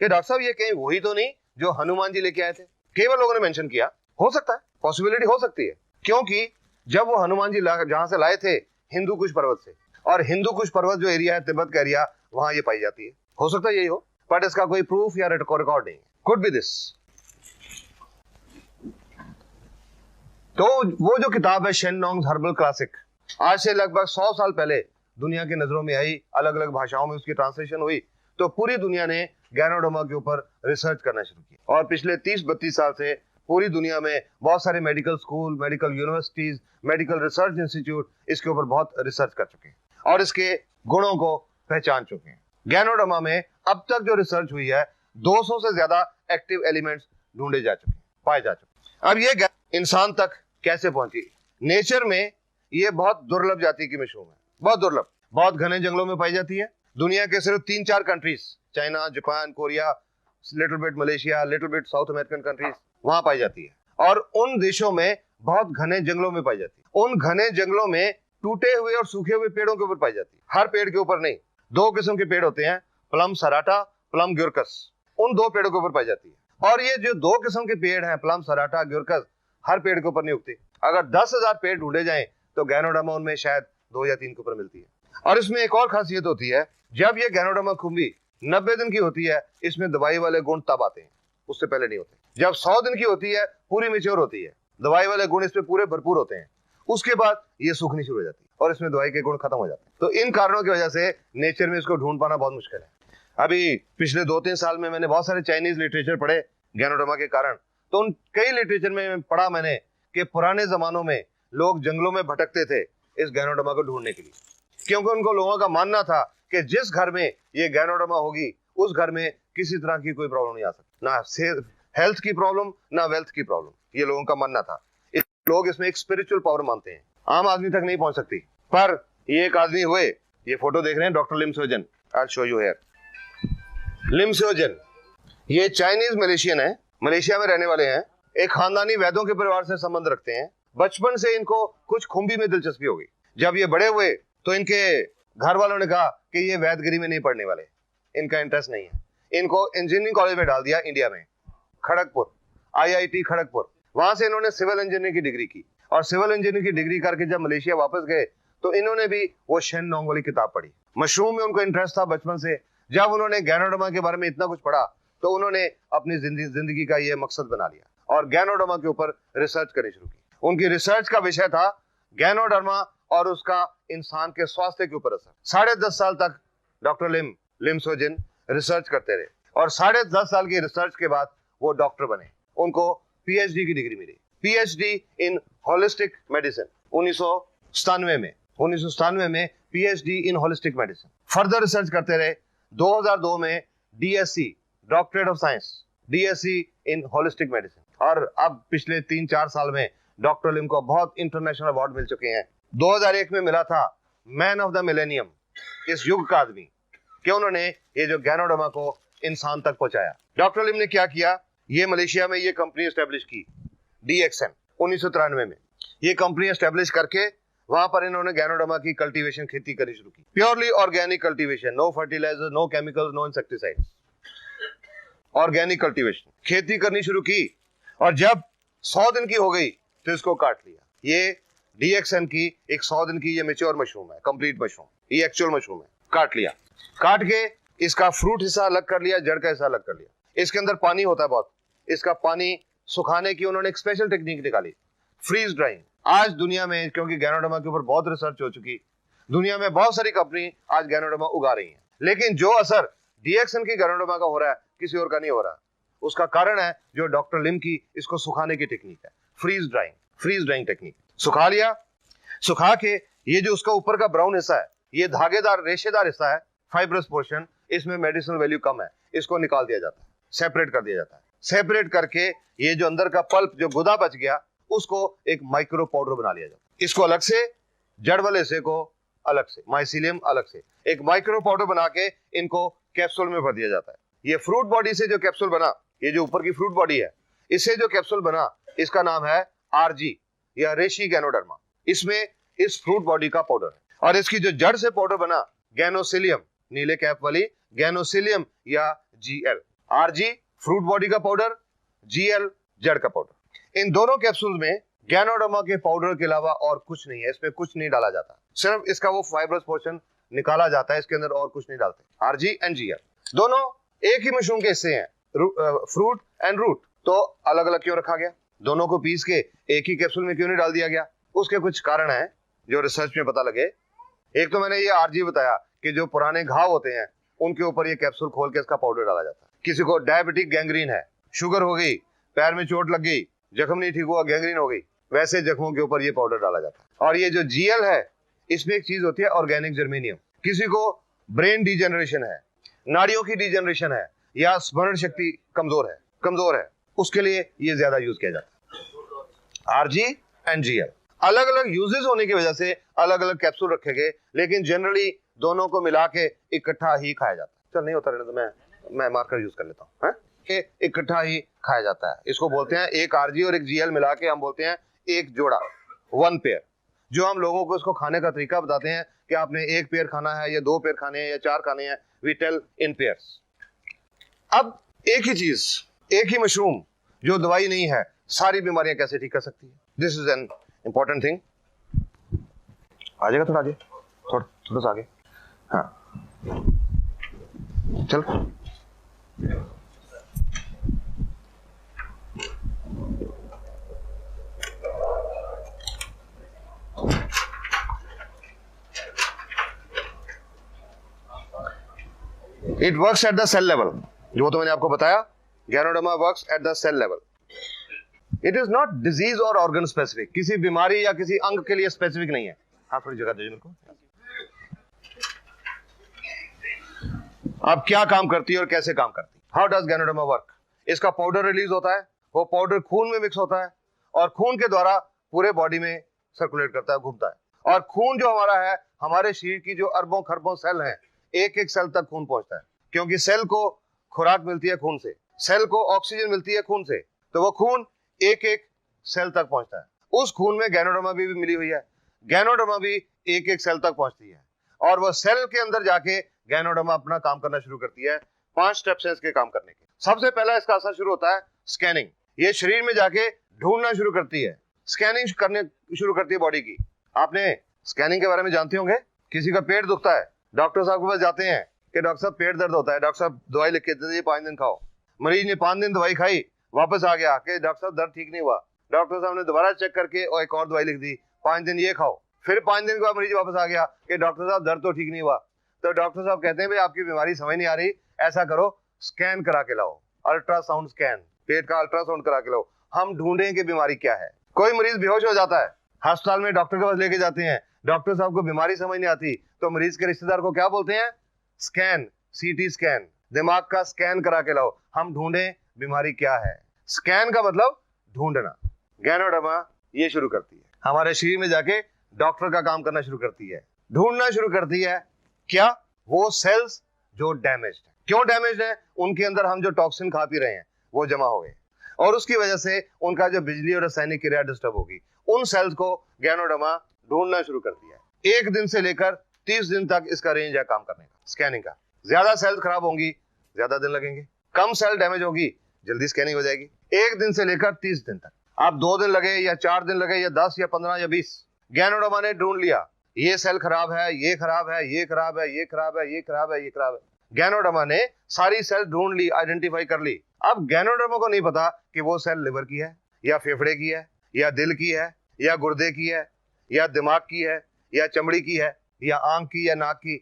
A: कि डॉक्टर साहब ये कहीं वही तो नहीं जो हनुमान जी लेके आए थे? केवल लोगों ने मेंशन किया। हो सकता है, पॉसिबिलिटी हो सकती है, क्योंकि जब वो हनुमान जी जहां से लाए थे हिंदू कुश पर्वत से, और हिंदू कुश पर्वत जो एरिया है, तिब्बत का एरिया, वहां ये पाई जाती है। हो सकता है यही हो, बट इसका कोई प्रूफ या रिकॉर्ड नहीं। Could be this. तो वो जो किताब है शेननोंग हर्बल क्लासिक, आज से लगभग 100 साल पहले दुनिया की नजरों में आई, अलग अलग भाषाओं में उसकी ट्रांसलेशन हुई, तो पूरी दुनिया ने गैनोडर्मा के ऊपर रिसर्च करना शुरू किया। और पिछले 30-32 साल से पूरी दुनिया में बहुत सारे medical school, medical universities, medical research institute इसके ऊपर बहुत रिसर्च कर चुके हैं और इसके गुणों को पहचान चुके हैं। गैनोडर्मा में अब तक जो रिसर्च हुई है, 200 से ज्यादा एक्टिव एलिमेंट्स ढूंढे जा चुके, पाए जा चुके। अब ये इंसान तक कैसे पहुंची? नेचर में ये बहुत दुर्लभ जाति की मशरूम है, बहुत दुर्लभ, बहुत घने जंगलों में पाई जाती है। दुनिया के सिर्फ 3-4 countries, China, Japan, Korea, little bit Malaysia, little bit south American countries, वहां पाई जाती है। और उन देशों में बहुत घने जंगलों में पाई जाती है। उन घने जंगलों में टूटे हुए और सूखे हुए पेड़ों के ऊपर पाई जाती है। हर पेड़ के ऊपर नहीं, 2 किस्म के पेड़ होते हैं, प्लम सराटा, प्लम ग्योरकस, उन 2 पेड़ों के ऊपर पाई जाती है। और ये जो 2 किस्म के पेड़ हैं, प्लम सराटा, ग्योरकस, हर पेड़ के ऊपर नहीं उगते। अगर 10,000 पेड़ ढूंढे जाएं तो गैनोडर्मा उनमें शायद 2 या 3 के ऊपर मिलती है। और इसमें एक और खासियत होती है, जब ये गैनोडर्मा खुम्बी 90 दिन की होती है, इसमें दवाई वाले गुण तब आते हैं, उससे पहले नहीं होते। जब 100 दिन की होती है, पूरी मैच्योर होती है, दवाई वाले गुण इसमें पूरे भरपूर होते हैं। उसके बाद ये सूखनी शुरू हो जाती है और इसमें दवाई के गुण खत्म हो जाते हैं। तो इन कारणों की वजह से नेचर में इसको ढूंढ पाना बहुत मुश्किल है। अभी पिछले 2-3 साल में मैंने बहुत सारे चाइनीज लिटरेचर पढ़े गैनोडर्मा के कारण। तो उन कई लिटरेचर में पढ़ा मैंने कि पुराने जमानों में लोग जंगलों में भटकते थे इस गैनोडर्मा को ढूंढने के लिए, क्योंकि उनको लोगों का मानना था कि जिस घर में ये गैनोडर्मा होगी उस घर में किसी तरह की कोई प्रॉब्लम नहीं आ सकती, ना हेल्थ की प्रॉब्लम, ना वेल्थ की प्रॉब्लम, ये लोगों का मानना था। लोग इसमें एक स्पिरिचुअल पावर मानते हैं, आम आदमी तक नहीं पहुंच सकती। पर ये एक आदमी हुए, ये फोटो देख रहे हैं, doctor Lim Sojan, I will show you here. Lim Sojan ये चाइनीज मलेशियन है, मलेशिया में रहने वाले हैं, एक खानदानी वैद्यों के परिवार से संबंध रखते हैं। बचपन से इनको कुछ खुम्बी में दिलचस्पी हो गई। जब ये बड़े हुए तो इनके घर वालों ने कहा कि ये वैदगिरी में नहीं पढ़ने वाले, इनका इंटरेस्ट नहीं है। इनको इंजीनियरिंग कॉलेज में डाल दिया इंडिया में, खड़गपुर, IIT खड़गपुर। वहां से इन्होंने सिविल इंजीनियरिंग की डिग्री की, और सिविल इंजीनियरिंग की डिग्री करके जब मलेशिया वापस गए तो इन्होंने भी वो शेननोंग वाली किताब पढ़ी। मशरूम में उनको इंटरेस्ट था बचपन से। जब उन्होंने गैनोडर्मा के बारे में इतना कुछ पढ़ा तो उन्होंने अपनी जिंदगी का ये मकसद बना लिया और गैनोडर्मा के ऊपर रिसर्च करनी शुरू की। उनकी रिसर्च का विषय था गैनोडर्मा और उसका इंसान के स्वास्थ्य के ऊपर असर। 10.5 साल तक डॉक्टर लिम सोजिन रिसर्च करते रहे, और 10.5 साल की रिसर्च के बाद वो डॉक्टर बने। उनको PhD की डिग्री मिली, PhD इन होलिस्टिक मेडिसिन 1997 में PhD इन होलिस्टिक मेडिसिन। फर्दर रिसर्च करते रहे। 2002 में DSc, doctorate of science, DSc in holistic medicine. और अब पिछले 3-4 साल में डॉक्टर लिम को बहुत इंटरनेशनल अवार्ड मिल चुके हैं। 2001 में मिला था मैन ऑफ द मिलेनियम, इस युग का आदमी, कि उन्होंने ये जो गैनोडर्मा को इंसान तक पहुंचाया। डॉक्टर लिम ने क्या किया, ये मलेशिया में ये कंपनी एस्टेब्लिश की, DXN 1993 में। ये कंपनी एस्टेब्लिश करके वहां पर इन्होंने गैनोडर्मा की कल्टीवेशन, खेती करनी शुरू की। Purely organic cultivation, no fertiliser, no chemicals, no insecticides, organic cultivation, खेती करनी शुरू की। और जब 100 दिन की हो गई तो इसको काट लिया। ये DXN की एक 100 दिन की ये मैच्योर मशरूम है, कंप्लीट मशरूम, ये एक्चुअल मशरूम है। काट लिया, काट के इसका फ्रूट हिस्सा अलग कर लिया, जड़ का हिस्सा अलग कर लिया। इसके अंदर पानी होता है बहुत, इसका पानी सुखाने की उन्होंने एक स्पेशल टेक्निक निकाली, फ्रीज ड्राइंग। आज दुनिया में, क्योंकि गैनोडर्मा के ऊपर बहुत रिसर्च हो चुकी, दुनिया में बहुत सारी कंपनी आज गैनोडर्मा उगा रही हैं, लेकिन जो असर DXN की गैनोडर्मा का हो रहा है किसी और का नहीं हो रहा। उसका कारण है जो डॉक्टर लिम की इसको सुखाने की टेक्निक है, फ्रीज ड्राइंग टेक्निक। सुखा लिया, सुखा के ये जो उसका ऊपर का ब्राउन हिस्सा है, ये धागेदार रेशेदार हिस्सा है, फाइब्रस पोर्शन, इसमें मेडिसिनल वैल्यू कम है, इसको निकाल दिया जाता है, सेपरेट कर दिया जाता है। सेपरेट करके ये जो अंदर का पल्प, जो गुदा बच गया, उसको एक माइक्रो पाउडर बना लिया जाता है। इसको अलग से, जड़ वाले हिस्से को अलग से, माइसीलियम अलग से, एक माइक्रो पाउडर बना के इनको कैप्सूल में भर दिया जाता है। ये फ्रूट बॉडी से जो कैप्सूल बना, ये जो ऊपर की फ्रूट बॉडी है, इससे जो कैप्सूल बना, इसका नाम है RG या रेशी गैनोडर्मा। इसमें इस फ्रूट बॉडी का पाउडर है। और इसकी जो जड़ से पाउडर बना, गैनोसिलियम, नीले कैप वाली गैनोसिलियम या GL। आरजी फ्रूट बॉडी का पाउडर, जीएल जड़ का पाउडर। इन दोनों कैप्सूल में गैनोडर्मा के पाउडर के अलावा और कुछ नहीं है, इसमें कुछ नहीं डाला जाता, सिर्फ इसका वो फाइब्रस पोर्शन निकाला जाता है, इसके अंदर और कुछ नहीं डालते। आरजी एंड जीएल दोनों एक ही मशरूम के हिस्से हैं, फ्रूट एंड रूट, तो अलग अलग क्यों रखा गया? दोनों को पीस के एक ही कैप्सूल में क्यों नहीं डाल दिया गया? उसके कुछ कारण हैं जो रिसर्च में पता लगे। एक तो मैंने ये आरजी बताया कि जो पुराने घाव होते हैं उनके ऊपर ये कैप्सूल खोल के इसका पाउडर डाला जाता है। किसी को डायबिटिक गैंग्रीन है, शुगर हो गई, पैर में चोट लग गई, जख्म नहीं ठीक हुआ, गैंग्रीन हो गई, वैसे जख्मों के ऊपर ये पाउडर डाला जाता है। और ये जो जीएल है इसमें एक चीज होती है ऑर्गेनिक जर्मेनियम। किसी को ब्रेन डिजेनरेशन है, नाड़ियों की डिजेनरेशन है, या स्मरण शक्ति कमजोर है, उसके लिए ये ज्यादा यूज किया जाता है। आरजी एंड जीएल अलग अलग यूजेस होने की वजह से अलग अलग कैप्सूल रखे गए, लेकिन जनरली दोनों को मिला के इकट्ठा ही खाया जाता है। चल नहीं होता रहने तो मैं मार्कर यूज कर लेता हूँ। इकट्ठा ही खाया जाता है, इसको बोलते हैं, एक आरजी और एक जीएल मिला के हम बोलते हैं एक जोड़ा, वन पेयर। जो हम लोगों को इसको खाने का तरीका बताते हैं कि आपने एक पेयर खाना है या दो पेयर खाने हैं या चार खाने हैं, वी टेल इन पेयर्स। अब एक ही चीज, एक ही मशरूम जो दवाई नहीं है, सारी बीमारियां कैसे ठीक कर सकती है? This is an important thing. आ जाएगा थोड़ा आगे, थोड़ा सा आगे, हाँ चल। It works at the cell level, जो तो मैंने आपको बताया, Ganoderma works at the cell level. It is not disease और ऑर्गन स्पेसिफिक, किसी बीमारी या किसी अंग के लिए स्पेसिफिक नहीं है। हाँ थोड़ी जगह दीजिए मेरे को। अब क्या काम करती है और कैसे काम करती है? How does ganoderma work? इसका पाउडर रिलीज होता है, वो पाउडर खून में मिक्स होता है और खून के द्वारा पूरे बॉडी में सर्कुलेट करता है, घूमता है। और खून जो हमारा है, हमारे शरीर की जो अरबों खरबों सेल हैं, एक एक सेल तक खून पहुंचता है, क्योंकि सेल को खुराक मिलती है खून से, सेल को ऑक्सीजन मिलती है खून से, तो वो खून एक एक सेल तक पहुंचता है। उस खून में गैनोडर्मा भी मिली हुई है, गैनोडर्मा भी एक एक सेल तक पहुंचती है और वो सेल के अंदर जाके गैनोडर्मा अपना काम करना शुरू करती है। 5 स्टेप्स हैं इसके काम करने के। सबसे पहला इसका असर शुरू होता है स्कैनिंग। ये शरीर में जाके ढूंढना शुरू करती है, स्कैनिंग करने शुरू करती है बॉडी की। आपने स्कैनिंग के बारे में जानते होंगे, किसी का पेट दुखता है, डॉक्टर साहब के पास जाते हैं कि डॉक्टर साहब पेट दर्द होता है, डॉक्टर साहब दवाई लिख के देते हैं 5 दिन खाओ। मरीज ने 5 दिन दवाई खाई, वापस आ गया कि डॉक्टर साहब दर्द ठीक नहीं हुआ, डॉक्टर साहब ने दोबारा चेक करके और एक और दवाई लिख दी, 5 दिन ये खाओ। फिर 5 दिन के बाद मरीज वापस आ गया कि डॉक्टर साहब दर्द तो ठीक नहीं हुआ। तो डॉक्टर साहब कहते हैं भाई आपकी बीमारी समझ नहीं आ रही, ऐसा करो स्कैन करा के लाओ, अल्ट्रासाउंड स्कैन, पेट का अल्ट्रासाउंड करा के लाओ, हम ढूंढें कि बीमारी क्या है। कोई मरीज बेहोश हो जाता है, अस्पताल में डॉक्टर के पास लेके जाते हैं, डॉक्टर साहब को बीमारी समझ नहीं आती, तो मरीज के रिश्तेदार को क्या बोलते हैं? स्कैन, सीटी स्कैन, दिमाग का स्कैन करा के लाओ, हम ढूंढें बीमारी क्या है। स्कैन का मतलब ढूंढना। गैनोडर्मा ये शुरू करती है, हमारे शरीर में जाके डॉक्टर का काम करना शुरू करती है, ढूंढना शुरू करती है क्या? वो सेल्स जो डैमेज्ड है। क्यों डैमेज्ड है? उनके अंदर हम जो टॉक्सिन खा पी रहे हैं वो जमा हो गए और उसकी वजह से उनका जो बिजली और रासायनिक क्रिया डिस्टर्ब होगी। उन सेल्स को गैनोडर्मा ढूंढना शुरू करती है। 1 दिन से लेकर 30 दिन तक इसका रेंज है काम करने का, स्कैनिंग का। ज्यादा सेल्स खराब होंगी, ज्यादा दिन लगेंगे, कम सेल डैमेज होगी, जल्दी स्कैनिंग हो जाएगी। 1 दिन से लेकर 30 दिन तक, आप 2 दिन लगे या 4 दिन लगे या 10 या 15 या 20, गैनोडर्मा ने ढूंढ लिया ये सेल खराब है, ये खराब है, ये खराब है, ये खराब है, ये खराब है, ये खराब है। गैनोडर्मा ने सारी सेल ढूंढ ली, आइडेंटिफाई कर ली। अब गैनोडर्मा को नहीं पता कि वो सेल लिवर की है या फेफड़े की है या दिल की है या गुर्दे की है या दिमाग की है या चमड़ी की है या आंख की या नाक की,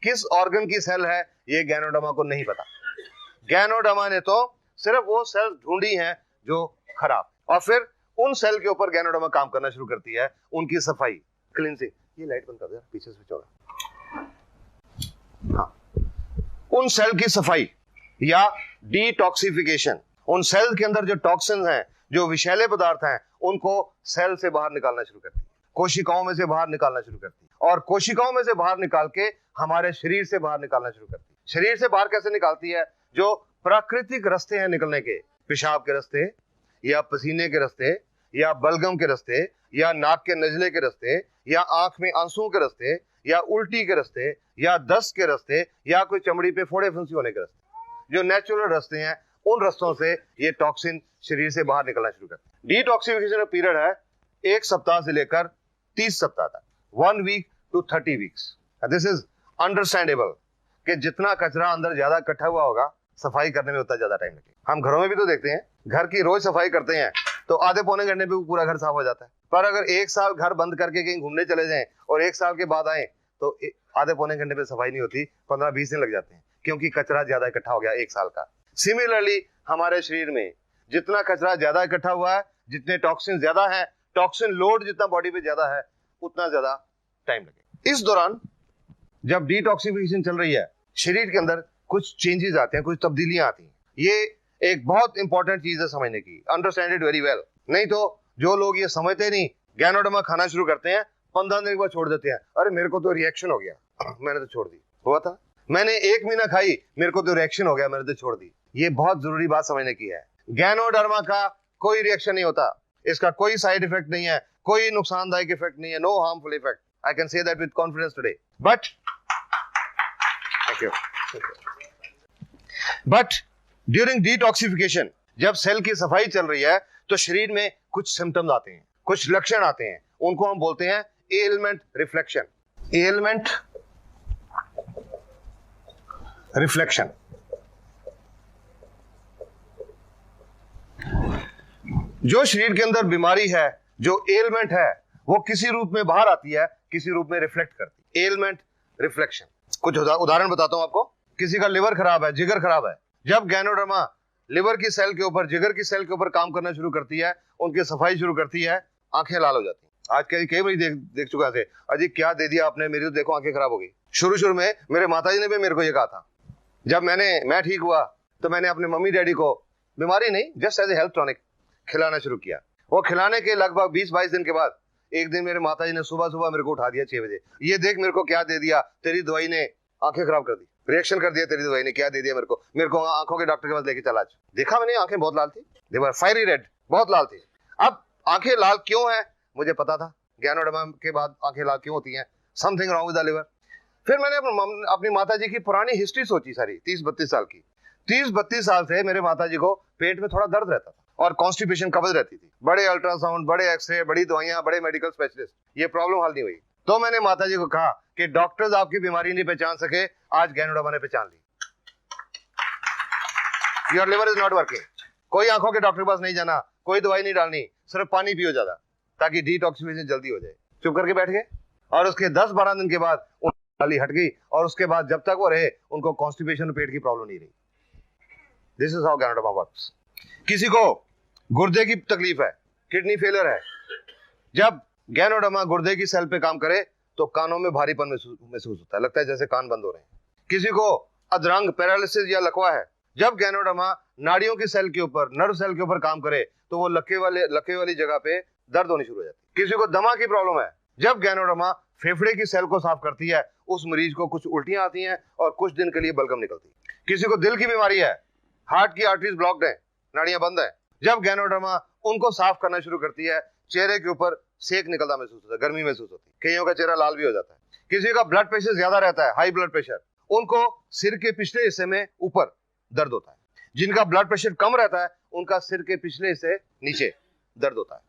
A: किस ऑर्गन की सेल है, ये गैनोडर्मा को नहीं पता। गैनोडर्मा ने तो सिर्फ वो सेल ढूंढी हैं जो खराब, और फिर उन सेल के ऊपर गैनोडर्मा काम करना शुरू करती है, उनकी सफाई, क्लींसिंग। ये लाइट बंद कर दो यार, पीछे स्विच होगा। हाँ, उन सेल की सफाई या डिटॉक्सिफिकेशन, उन सेल के अंदर जो टॉक्सिन हैं, जो विषैले पदार्थ हैं, उनको सेल से बाहर निकालना शुरू करती है, कोशिकाओं में से बाहर निकालना शुरू करती है, और कोशिकाओं में से बाहर निकाल के हमारे शरीर से बाहर निकालना शुरू करती है। शरीर से बाहर कैसे निकालती है? जो प्राकृतिक रास्ते हैं निकलने के, पेशाब के रास्ते या पसीने के रास्ते या बलगम के रास्ते या नाक के नजले के रास्ते या आंख में आंसुओं के रास्ते या उल्टी के रास्ते या दस्त के रास्ते या कोई चमड़ी पे फोड़े फुंसी होने के रास्ते, जो नेचुरल रास्ते हैं उन रास्तों से ये टॉक्सिन शरीर से बाहर निकलना शुरू करते हैं। डिटॉक्सिफिकेशन पीरियड है 1 सप्ताह से लेकर 30 सप्ताह तक, 1 week to 30 weeks. This is understandable कि जितना कचरा अंदर ज्यादा इकट्ठा हुआ होगा, सफाई करने में उतना ज्यादा टाइम लगेगा। हम घरों में भी तो देखते हैं, घर की रोज सफाई करते हैं तो आधे पौने घंटे में पूरा घर साफ हो जाता है। पर अगर 1 साल घर बंद करके कहीं घूमने चले जाएं और 1 साल के बाद आए तो आधे पौने घंटे में सफाई नहीं होती, 15-20 दिन लग जाते हैं, क्योंकि कचरा ज्यादा इकट्ठा हो गया 1 साल का। सिमिलरली हमारे शरीर में जितना कचरा ज्यादा इकट्ठा हुआ है, जितने टॉक्सिन ज्यादा है, टॉक्सिन लोड जितना बॉडी पे ज्यादा है, उतना ज्यादा टाइम लगेगा। इस दौरान जब डिटॉक्सिफिकेशन चल रही है, शरीर के अंदर कुछ चेंजेस आते हैं, कुछ तब्दीलियां आती हैं। ये एक बहुत इंपॉर्टेंट चीज है समझने की, अंडरस्टैंड इट वेरी वेल। नहीं तो जो लोग ये समझते नहीं, गैनोडर्मा खाना शुरू करते हैं, 15 दिन के बाद छोड़ देते हैं। अरे मेरे को तो रिएक्शन हो गया, मैंने तो छोड़ दी। हुआ था, मैंने 1 महीना खाई, मेरे को तो रिएक्शन हो गया, मैंने तो छोड़ दी। ये बहुत जरूरी बात समझने की है। गैनोडर्मा का कोई रिएक्शन नहीं होता, इसका कोई साइड इफेक्ट नहीं है, कोई नुकसानदायक इफेक्ट नहीं है, no harmful effect. I can say that with confidence today. But during detoxification, जब सेल की सफाई चल रही है तो शरीर में कुछ सिम्टम्स आते हैं, कुछ लक्षण आते हैं, उनको हम बोलते हैं एलिमेंट रिफ्लेक्शन। Element reflection. जो शरीर के अंदर बीमारी है, जो एलिमेंट है, वो किसी रूप में बाहर आती है, किसी रूप में रिफ्लेक्ट करती है। Element reflection. कुछ उदाहरण बताता हूं आपको। किसी का लिवर खराब है, जिगर खराब है, जब गैनोडर्मा लिवर की सेल के ऊपर, जिगर की सेल के ऊपर काम करना शुरू करती है, उनकी सफाई शुरू करती है, आंखें लाल हो जाती हैं। आज कई बार देख चुका है, अजी क्या दे दिया आपने, मेरी तो देखो आंखें खराब हो गई। शुरू में मेरे माताजी ने भी मेरे को ये कहा था। जब मैं ठीक हुआ तो मैंने अपने मम्मी डैडी को, बीमारी नहीं, just as a health tonic खिलाना शुरू किया। वो खिलाने के लगभग 20-22 दिन के बाद एक दिन मेरे माताजी ने सुबह मेरे को उठा दिया 6 बजे। ये देख मेरे को क्या दे दिया, तेरी दवाई ने आंखें खराब कर दी, रिएक्शन कर दिया, तेरी दवाई ने क्या दे दिया मेरे को आंखों के डॉक्टर के पास लेके चला। आज देखा मैंने, आंखें बहुत लाल थी, दे वर फायरी रेड, बहुत लाल थी। अब आंखें लाल क्यों है, मुझे पता था गैनोडर्मा के बाद आंखें लाल क्यों होती हैं, something wrong with the liver. फिर मैंने अपनी माताजी की पुरानी हिस्ट्री सोची सारी, 30-32 साल की। 30-32 साल से मेरे माताजी को पेट में थोड़ा दर्द रहता था और कॉन्स्टिपेशन, कब्ज रहती थी। बड़े अल्ट्रासाउंड, बड़े एक्सरे, बड़ी दवाइयां, बड़े मेडिकल स्पेशलिस्ट, ये प्रॉब्लम हल नहीं हुई। तो मैंने माताजी को कहा कि डॉक्टर्स आपकी बीमारी नहीं पहचान सके, आज गैनोडर्मा ने पहचान ली। Your liver is not working. कोई आंखों के डॉक्टर के पास नहीं जाना, कोई दवाई नहीं डालनी, सिर्फ पानी पियो ज्यादा, ताकि डिटॉक्सिफिकेशन जल्दी हो जाए। चुप करके बैठ गए और उसके 10-12 दिन के बाद उनकी हट गई, और उसके बाद जब तक वो रहे उनको कॉन्स्टिपेशन और पेट की प्रॉब्लम नहीं रही। This is how ganoderma works. किसी को गुर्दे की तकलीफ है, किडनी फेलियर है, जब गैनोडर्मा गुर्दे की सेल पे काम करे तो कानों में भारीपन महसूस होता है, लगता है जैसे कान बंद हो रहे हैं। किसी को अधरंग, पैरालिसिस या लकवा है, जब गैनोडर्मा नाड़ियों की सेल के ऊपर, नर्व सेल के ऊपर काम करे तो वो लकवे वाली जगह पे दर्द होनी शुरू हो जाती है। किसी को दमा की प्रॉब्लम है, जब गैनोडर्मा फेफड़े की सेल को साफ करती है, उस मरीज को कुछ उल्टियां आती हैं और कुछ दिन के लिए बलगम निकलती है। किसी को दिल की बीमारी है, हार्ट की आर्टरीज ब्लॉक्ड है, नाड़ियां बंद है, जब गैनोडर्मा उनको साफ करना शुरू करती है, चेहरे के ऊपर सेक निकलता महसूस होता है, गर्मी महसूस होती है, कईयों का चेहरा लाल भी हो जाता है। किसी का ब्लड प्रेशर ज्यादा रहता है, हाई ब्लड प्रेशर, उनको सिर के पिछले हिस्से में ऊपर दर्द होता है। जिनका ब्लड प्रेशर कम रहता है, उनका सिर के पिछले हिस्से नीचे दर्द होता है।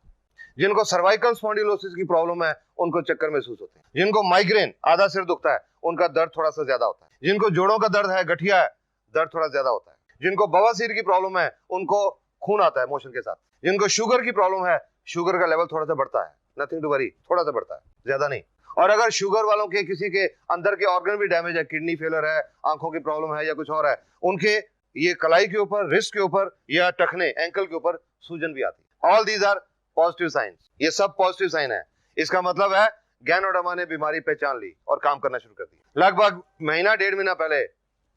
A: जिनको सर्वाइकल स्पॉन्डिलोसिस की प्रॉब्लम है, उनको चक्कर महसूस होते हैं। जिनको माइग्रेन, आधा सिर दुखता है, उनका दर्द थोड़ा सा ज्यादा होता है। जिनको जोड़ों का दर्द है, गठिया है, दर्द थोड़ा ज्यादा होता है। जिनको बवासीर की प्रॉब्लम है, उनको खून आता है मोशन के साथ। जिनको शुगर की प्रॉब्लम है, शुगर का लेवल थोड़ा सा बढ़ता है, नथिंग टू वरी, थोड़ा सा बढ़ता है, ज्यादा नहीं। और अगर शुगर वालों के किसी के अंदर के ऑर्गन भी डैमेज है, किडनी फेलियर है, आंखों की प्रॉब्लम है या कुछ और है, उनके ये कलाई के ऊपर, रिस्ट के ऊपर या टखने, एंकल के ऊपर सूजन भी आती है। All these are positive science, ये सब पॉजिटिव साइन है। इसका मतलब है गैनोडर्मा ने बीमारी पहचान ली और काम करना शुरू कर दिया। लगभग महीना 1.5 महीना पहले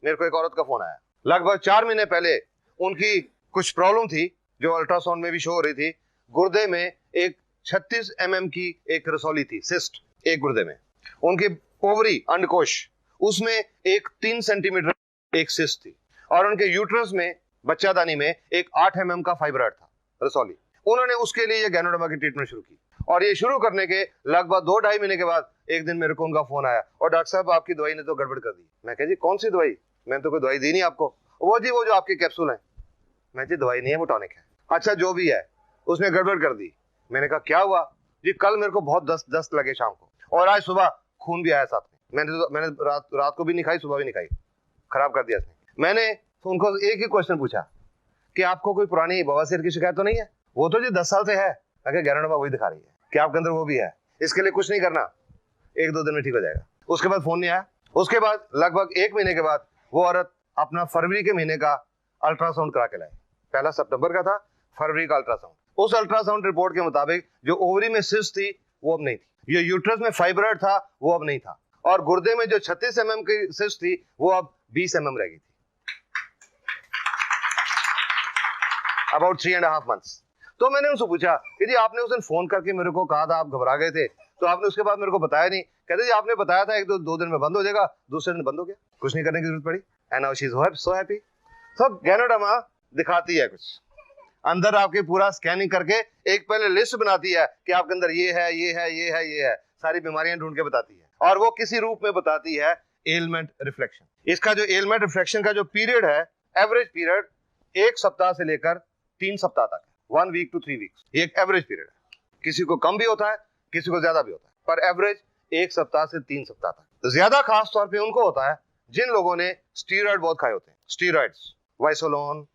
A: मेरे को एक औरत का फोन आया। लगभग 4 महीने पहले उनकी कुछ प्रॉब्लम थी जो अल्ट्रासाउंड में भी शो हो रही थी। गुर्दे में एक 36 mm की एक रसौली थी, सिस्ट, एक गुर्दे में। उनकी ओवरी, अंडकोश, उसमें एक 3 सेंटीमीटर एक सिस्ट थी, और उनके यूट्रस में, बच्चादानी में, एक 8 mm का फाइब्रॉइड था, रसौली। उन्होंने उसके लिए ये गैनोडर्मा की ट्रीटमेंट शुरू की, और ये शुरू करने के लगभग 2-2.5 महीने के बाद एक दिन मेरे को उनका फोन आया, और डॉक्टर साहब आपकी दवाई ने तो गड़बड़ कर दी। मैं कहा जी कौन सी दवाई, मैंने तो कोई दवाई दी नहीं आपको, वो जी वो जो आपके कैप्सूल हैं। मैं जी दवाई नहीं है, वो टॉनिक है। अच्छा जो भी है, उसने गड़बड़ कर दी। मैंने कहा क्या हुआ जी? कल मेरे को बहुत दस्त लगे शाम को, और आज सुबह खून भी आया साथ में। मैंने रात को भी नहीं खाई, सुबह भी नहीं खाई, खराब कर दिया इसने। मैंने उनको एक ही क्वेश्चन पूछा कि आपको कोई पुरानी बवासीर की शिकायत तो नहीं है? वो तो जी 10 साल से है। अगर गैरोडर्मा वही दिखा रही है कि आपके अंदर वो भी है। इसके लिए कुछ नहीं करना, 1-2 दिन में ठीक हो जाएगा। उसके बाद फोन नहीं आया। उसके बाद लगभग 1 महीने के बाद वो औरत अपना फरवरी के महीने का अल्ट्रासाउंड करा के लाई। पहला सितंबर का था, फरवरी का अल्ट्रासाउंड। उस अल्ट्रासाउंड रिपोर्ट के मुताबिक जो ओवरी में सिस्ट थी वो अब नहीं थी, जो यूट्रस में फाइब्रॉइड था वो अब नहीं था, और गुर्दे में जो 36 mm की सिस्ट थी वो अब 20 mm रह गई थी। About 3.5 months। तो मैंने उनसे पूछा कि जी आपने उस दिन फोन करके मेरे को कहा था, आप घबरा गए थे, तो आपने उसके बाद मेरे को बताया नहीं। कहते जी आपने बताया था 1-2 दिन में बंद हो जाएगा, दूसरे दिन बंद हो गया, कुछ नहीं करने की जरूरत पड़ी। And now she is so happy. तो गैनोडर्मा दिखाती है कुछ अंदर, आपके पूरा स्कैनिंग करके एक पहले लिस्ट बनाती है कि आपके अंदर ये है, ये है, ये है, ये है, सारी बीमारियां ढूंढ के बताती है, और वो किसी रूप में बताती है एलिमेंट रिफ्लेक्शन। इसका जो एलिमेंट रिफ्लेक्शन का जो पीरियड है, एवरेज पीरियड 1 सप्ताह से लेकर 3 सप्ताह तक, 1 week to 3 weeks, ये एक एवरेज पीरियड है। किसी को कम भी होता है, किसी को ज्यादा भी होता है, पर एवरेज 1 सप्ताह से 3 सप्ताह तक। तो ज्यादा खास तौर पे उनको होता है जिन लोगों ने स्टीरॉयड बहुत खाए होते हैं। Steroids, Wysolone,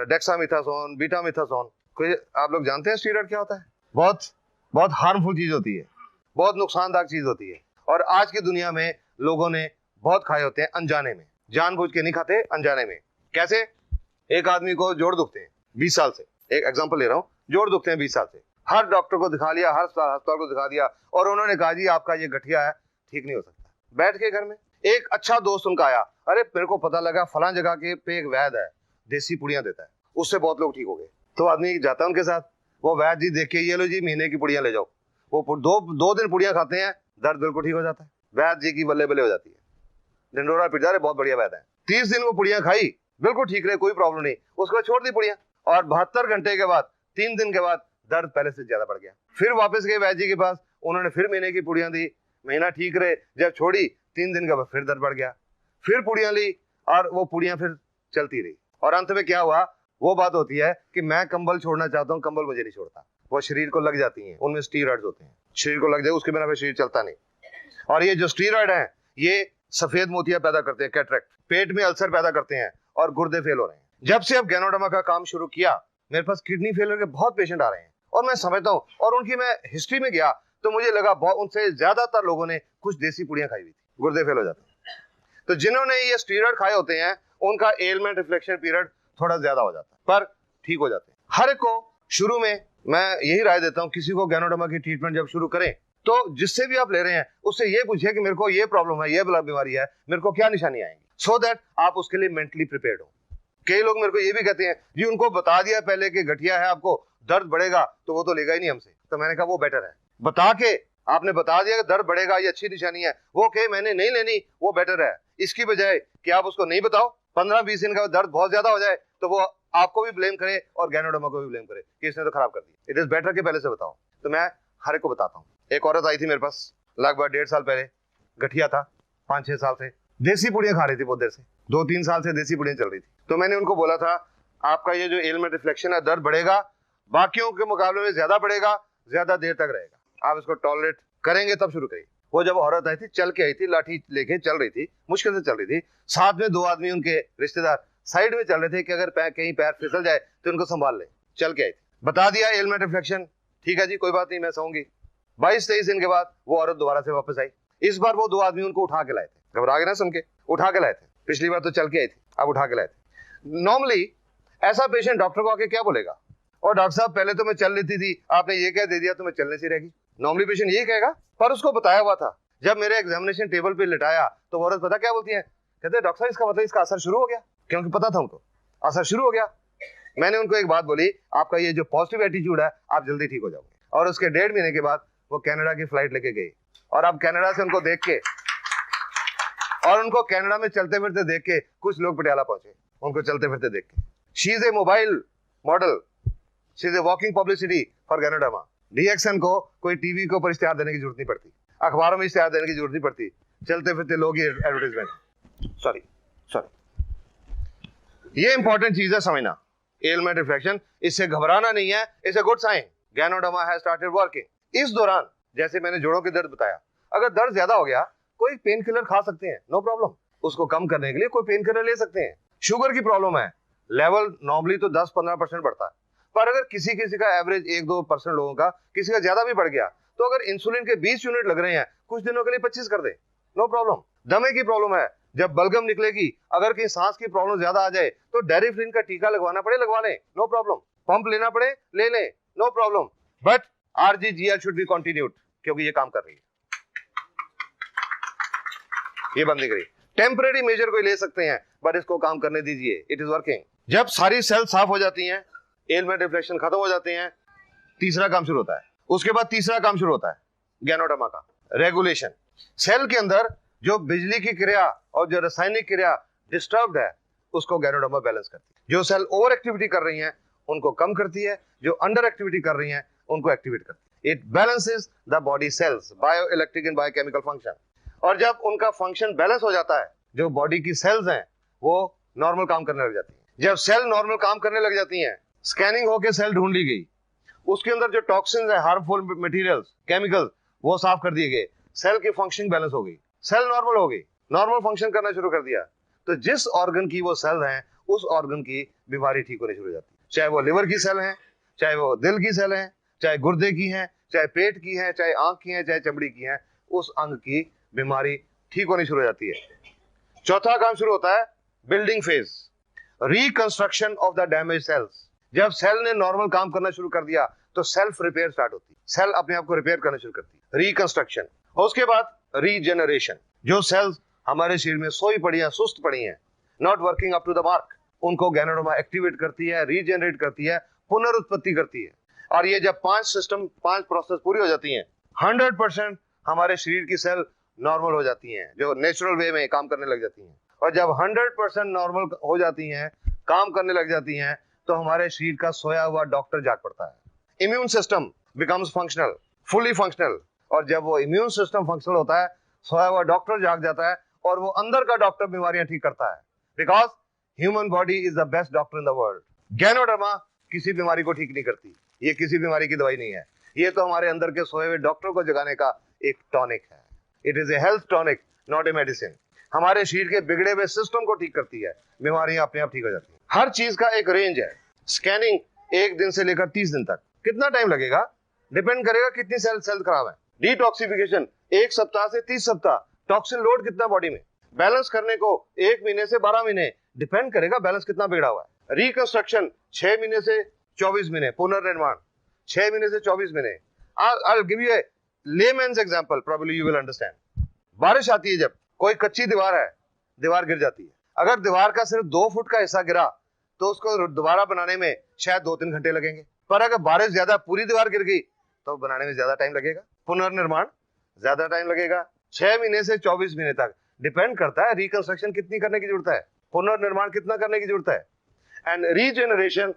A: dexamethasone, betamethasone. कोई आप लोग जानते हैं स्टीरॉयड क्या होता है? बहुत हार्मफुल चीज होती है, बहुत नुकसानदायक चीज होती है, और आज की दुनिया में लोगों ने बहुत खाए होते हैं अनजाने में। जानबूझ के नहीं खाते, अनजाने में। कैसे? एक आदमी को जोड़ दुखते हैं 20 साल से, एक एग्जांपल ले रहा हूं, जोड़ दुखते हैं 20 साल से, हर डॉक्टर को दिखा लिया, हर अस्पताल को दिखा दिया, और उन्होंने कहा जी आपका ये गठिया है, ठीक नहीं हो सकता। बैठ के घर में एक अच्छा दोस्त उनका आया, अरे मेरे को पता लगा फलां जगह के पे एक वैद्य है, देसी पुड़ियां देता है, उससे बहुत लोग ठीक हो गए। तो आदमी जाता है उनके साथ, वो वैद्य जी देख के, ये लो जी महीने की पुड़ियां ले जाओ। वो दो दिन पुड़ियां खाते हैं, दर्द बिल्कुल ठीक हो जाता है, वैद्य जी की बल्ले बल्ले हो जाती है, ढिंडोरा पिट जा रहे, बहुत बढ़िया वैद्य है। 30 दिन वो पुड़ियां खाई, बिल्कुल ठीक रहे, कोई प्रॉब्लम नहीं, उसके बाद छोड़ दी पुड़ियां, और 72 घंटे के बाद, 3 दिन के बाद दर्द पहले से ज्यादा बढ़ गया। फिर वापस गए वैद्य जी के पास, उन्होंने फिर महीने की पुड़ियां दी, महीना ठीक रहे, जब छोड़ी 3 दिन के बाद फिर दर्द बढ़ गया, फिर पुड़ियां ली, और वो पुड़ियां फिर चलती रही। और अंत में क्या हुआ? वो बात होती है कि मैं कंबल छोड़ना चाहता हूँ, कंबल मुझे नहीं छोड़ता, वो शरीर को लग जाती हैं, उनमें स्टीरॉयड्स होते हैं, शरीर को लग जाए, उसके बिना फिर शरीर चलता नहीं। और ये जो स्टीरॉयड है, ये सफेद मोतियां पैदा करते हैं, कैटरेक्ट, पेट में अल्सर पैदा करते हैं, और गुर्दे फेल हो रहे हैं। जब से अब गैनोडर्मा का काम शुरू किया, मेरे पास किडनी फेलियर के बहुत पेशेंट आ रहे हैं, और मैं समझता हूँ, और उनकी मैं हिस्ट्री में गया तो मुझे लगा उनसे ज्यादातर लोगों ने कुछ देसी पुड़ियां खाई हुई थी, गुर्दे फेल हो जाते हैं। तो जिन्होंने ये स्टीरॉयड खाए होते हैं, उनका एलिमेंट रिफ्लेक्शन पीरियड थोड़ा ज्यादा हो जाता है, पर ठीक हो जाते हैं। हर एक को शुरू में मैं यही राय देता हूँ, किसी को गैनोडर्मा की ट्रीटमेंट जब शुरू करें तो जिससे भी आप ले रहे हैं उससे ये पूछिए कि मेरे को ये प्रॉब्लम है, ये बीमारी है, मेरे को क्या निशानी आएंगी, सो दैट आप उसके लिए मेंटली प्रिपेयर्ड हो। कई लोग मेरे को ये भी कहते हैं जी उनको बता दिया पहले कि गठिया है, आपको दर्द बढ़ेगा, तो वो तो लेगा ही नहीं हमसे। तो मैंने कहा वो बेटर है, बता के आपने बता दिया कि दर्द बढ़ेगा, ये अच्छी निशानी है, वो कहे मैंने नहीं लेनी, वो बेटर है, इसकी बजाय कि आप उसको नहीं बताओ, 15-20 दिन का दर्द बहुत ज्यादा हो जाए तो वो आपको भी ब्लेम करे और गैनोडर्मा को भी ब्लेम करे कि इसने तो खराब कर दिया। इट इज बेटर कि पहले से बताओ। तो मैं हर एक को बताता हूँ। एक औरत आई थी मेरे पास लगभग 1.5 साल पहले, गठिया था, 5-6 साल से, देसी पुड़ियां खा रही थी बहुत देर से, 2-3 साल से देसी पुड़ियां चल रही थी। तो मैंने उनको बोला था आपका ये जो एलिमेंट रिफ्लेक्शन है, दर्द बढ़ेगा, बाकियों के मुकाबले में ज्यादा बढ़ेगा, ज्यादा देर तक रहेगा, आप इसको टॉलरेट करेंगे तब शुरू करिए। वो जब औरत आई थी, चल के आई थी, लाठी लेके चल रही थी, मुश्किल से चल रही थी, साथ में 2 आदमी उनके रिश्तेदार साइड में चल रहे थे कि अगर कहीं पैर फिसल जाए तो उनको संभाल ले। चल के आई थी, बता दिया एलिमेंट रिफ्लेक्शन, ठीक है जी कोई बात नहीं, मैं सोऊंगी। 22-23 दिन के बाद वो औरत दोबारा से वापस आई। इस बार वो 2 आदमी उनको उठा के लाए थे, घबरा गए ना सुन के, उठा के लाए थे। पिछली बार तो चल के आई थी, अब उठा के लाए थे। नॉर्मली ऐसा पेशेंट डॉक्टर को आके क्या बोलेगा, और डॉक्टर साहब पहले तो मैं चल लेती थी, आपने ये कह दे दिया तो मैं चलने से रहेगी। नॉर्मली पेशेंट यही कहेगा, पर उसको बताया हुआ था। जब मेरे एग्जामिनेशन टेबल पे लिटाया तो औरत पता क्या बोलती है, कहते डॉक्टर साहब इसका मतलब इसका असर शुरू हो गया, क्योंकि पता था उनको असर शुरू हो गया। मैंने उनको एक बात बोली, आपका ये जो पॉजिटिव एटीट्यूड है आप जल्दी ठीक हो जाओगे। और उसके 1.5 महीने के बाद वो कनाडा की फ्लाइट लेके गई, और अब कनाडा से उनको देख के, और उनको कनाडा में चलते फिरते देख के कुछ लोग पटियाला पहुंचे, उनको चलते फिरते देख के। She is a mobile model, she is a walking publicity for Ganoderma. DXN को कोई टीवी के ऊपर इश्तेहार देने की जरूरत नहीं पड़ती, अखबारों में इश्तेहार देने की जरूरत नहीं पड़ती, चलते फिरते लोग ये एडवर्टाइजमेंट, सॉरी ये इंपॉर्टेंट चीज है समझना, एलिमेंट रिफ्लेक्शन, इससे घबराना नहीं है, it's a good sign. Ganoderma has started working. इस दौरान जैसे मैंने जोड़ों के दर्द बताया, अगर दर्द ज्यादा हो गया कोई पेन किलर खा सकते हैं, नो प्रॉब्लम, उसको कम करने के लिए कोई पेन किलर ले सकते हैं। शुगर की प्रॉब्लम है, लेवल नॉर्मली तो 10-15% बढ़ता है, पर अगर किसी किसी का एवरेज 1-2% लोगों का, किसी का ज्यादा भी बढ़ गया, तो अगर इंसुलिन के 20 यूनिट लग रहे हैं, कुछ दिनों के लिए 25 कर दे, नो प्रॉब्लम। दमे की प्रॉब्लम है, जब बलगम निकलेगी, अगर कहीं सांस की प्रॉब्लम ज्यादा आ जाए तो डेरिफ्रिन का टीका लगवाना पड़े, लगवा लें, नो प्रॉब्लम। पंप लेना पड़े, ले लें, no problem. But RGGL should be continued, क्योंकि ये काम कर रही है, ये बंद नहीं करी। टेम्परेरी मेजर कोई ले सकते हैं, बट इसको काम करने दीजिए, इट इज वर्किंग। जब सारी सेल साफ हो जाती हैं, एलिमेंट रिफ्लेक्शन खत्म हो जाते हैं, तीसरा काम शुरू होता है। उसके बाद तीसरा काम शुरू होता है गैनोडर्मा का, रेगुलेशन। सेल के अंदर जो बिजली की क्रिया और जो रासायनिक क्रिया डिस्टर्ब्ड है, उसको गैनोडर्मा बैलेंस करती है। जो सेल ओवर एक्टिविटी कर रही हैं उनको कम करती है, जो अंडर एक्टिविटी कर रही हैं उनको एक्टिवेट करती है। It balances the body cells, bio electric and biochemical function. और जब उनका फंक्शन बैलेंस हो जाता है, जो बॉडी की सेल्स हैं वो नॉर्मल काम करने लग जाती हैं। जब सेल नॉर्मल काम करने लग जाती हैं, स्कैनिंग होकर सेल ढूंढ ली गई, उसके अंदर जो टॉक्सिन्स है, हार्मफुल मटेरियल्स, केमिकल्स, वो साफ कर दिए गए, सेल की फंक्शनिंग बैलेंस हो गई, सेल नॉर्मल हो गई, नॉर्मल फंक्शन करना शुरू कर दिया, तो जिस ऑर्गन की वो सेल हैं, उस ऑर्गन की बीमारी ठीक होनी शुरू हो जाती है। चाहे वो लिवर की सेल है, चाहे वो दिल की सेल है, चाहे गुर्दे की है, चाहे पेट की है, चाहे आंख की है, चाहे चमड़ी की है, उस अंग की बीमारी ठीक होनी शुरू हो जाती है। चौथा काम शुरू होता है building phase, reconstruction of the damage cells. जब सेल ने नॉर्मल काम करना शुरू कर दिया तो सेल्फ रिपेयर स्टार्ट होती है, सेल अपने आप को रिपेयर करना शुरू करती है, रिकंस्ट्रक्शन। और उसके बाद रीजेनरेशन। जो सेल्स हमारे शरीर में सोई पड़ी हैं, सुस्त पड़ी हैं, not working up to the mark, उनको गैनोडर्मा एक्टिवेट करती है, रीजेनरेट करती है, पुनरुत्पत्ति करती है। और ये जब 5 प्रोसेस पूरी हो जाती हैं, 100% हमारे शरीर की सेल नॉर्मल हो जाती हैं, जो नेचुरल वे में काम करने लग जाती हैं। और जब 100% नॉर्मल हो जाती हैं, काम करने लग जाती हैं, तो हमारे शरीर का सोया हुआ डॉक्टर जाग पड़ता है। Immune system becomes functional, fully functional. और जब वो इम्यून सिस्टम फंक्शनल होता है, सोया हुआ डॉक्टर जाग जाता है, और वो अंदर का डॉक्टर बीमारियां ठीक करता है, because human body is the best doctor in the world. Ganoderma किसी बीमारी को ठीक नहीं करती, ये किसी बीमारी की दवाई नहीं है, ये तो हमारे अंदर के सोए हुए डॉक्टर को जगाने का एक टॉनिक है। It is a health tonic, not a medicine. हमारे शरीर के बिगड़े हुए सिस्टम को ठीक करती है, बीमारियां अपने आप ठीक हो जाती हैं। हर चीज का एक रेंज है। स्कैनिंग 1 दिन से लेकर 30 दिन तक, कितना टाइम लगेगा डिपेंड करेगा कितनी सेल खराब है। डिटॉक्सिफिकेशन 1 सप्ताह से 30 सप्ताह, टॉक्सिन लोड कितना बॉडी में, बैलेंस करने को 1 महीने से 12 महीने, डिपेंड करेगा बैलेंस कितना बिगड़ा हुआ है। रिकंस्ट्रक्शन 6 महीने से 24 महीने, पुनर्निर्माण 6 महीने से 24 महीने। I'll give you a layman's example, probably you will understand। बारिश आती है, जब कोई कच्ची दीवार है, दीवार गिर जाती है, अगर दीवार का सिर्फ 2 फुट का हिस्सा गिरा तो उसको दोबारा बनाने में शायद 2-3 घंटे लगेंगे, पर अगर बारिश ज्यादा, पूरी दीवार गिर गई, तो बनाने में ज्यादा टाइम लगेगा, पुनर्निर्माण ज्यादा टाइम लगेगा। 6 महीने से 24 महीने तक डिपेंड करता है रिकंस्ट्रक्शन कितनी करने की जरूरत है, पुनर्निर्माण कितना करने की जरूरत है। एंड रीजेनरेशन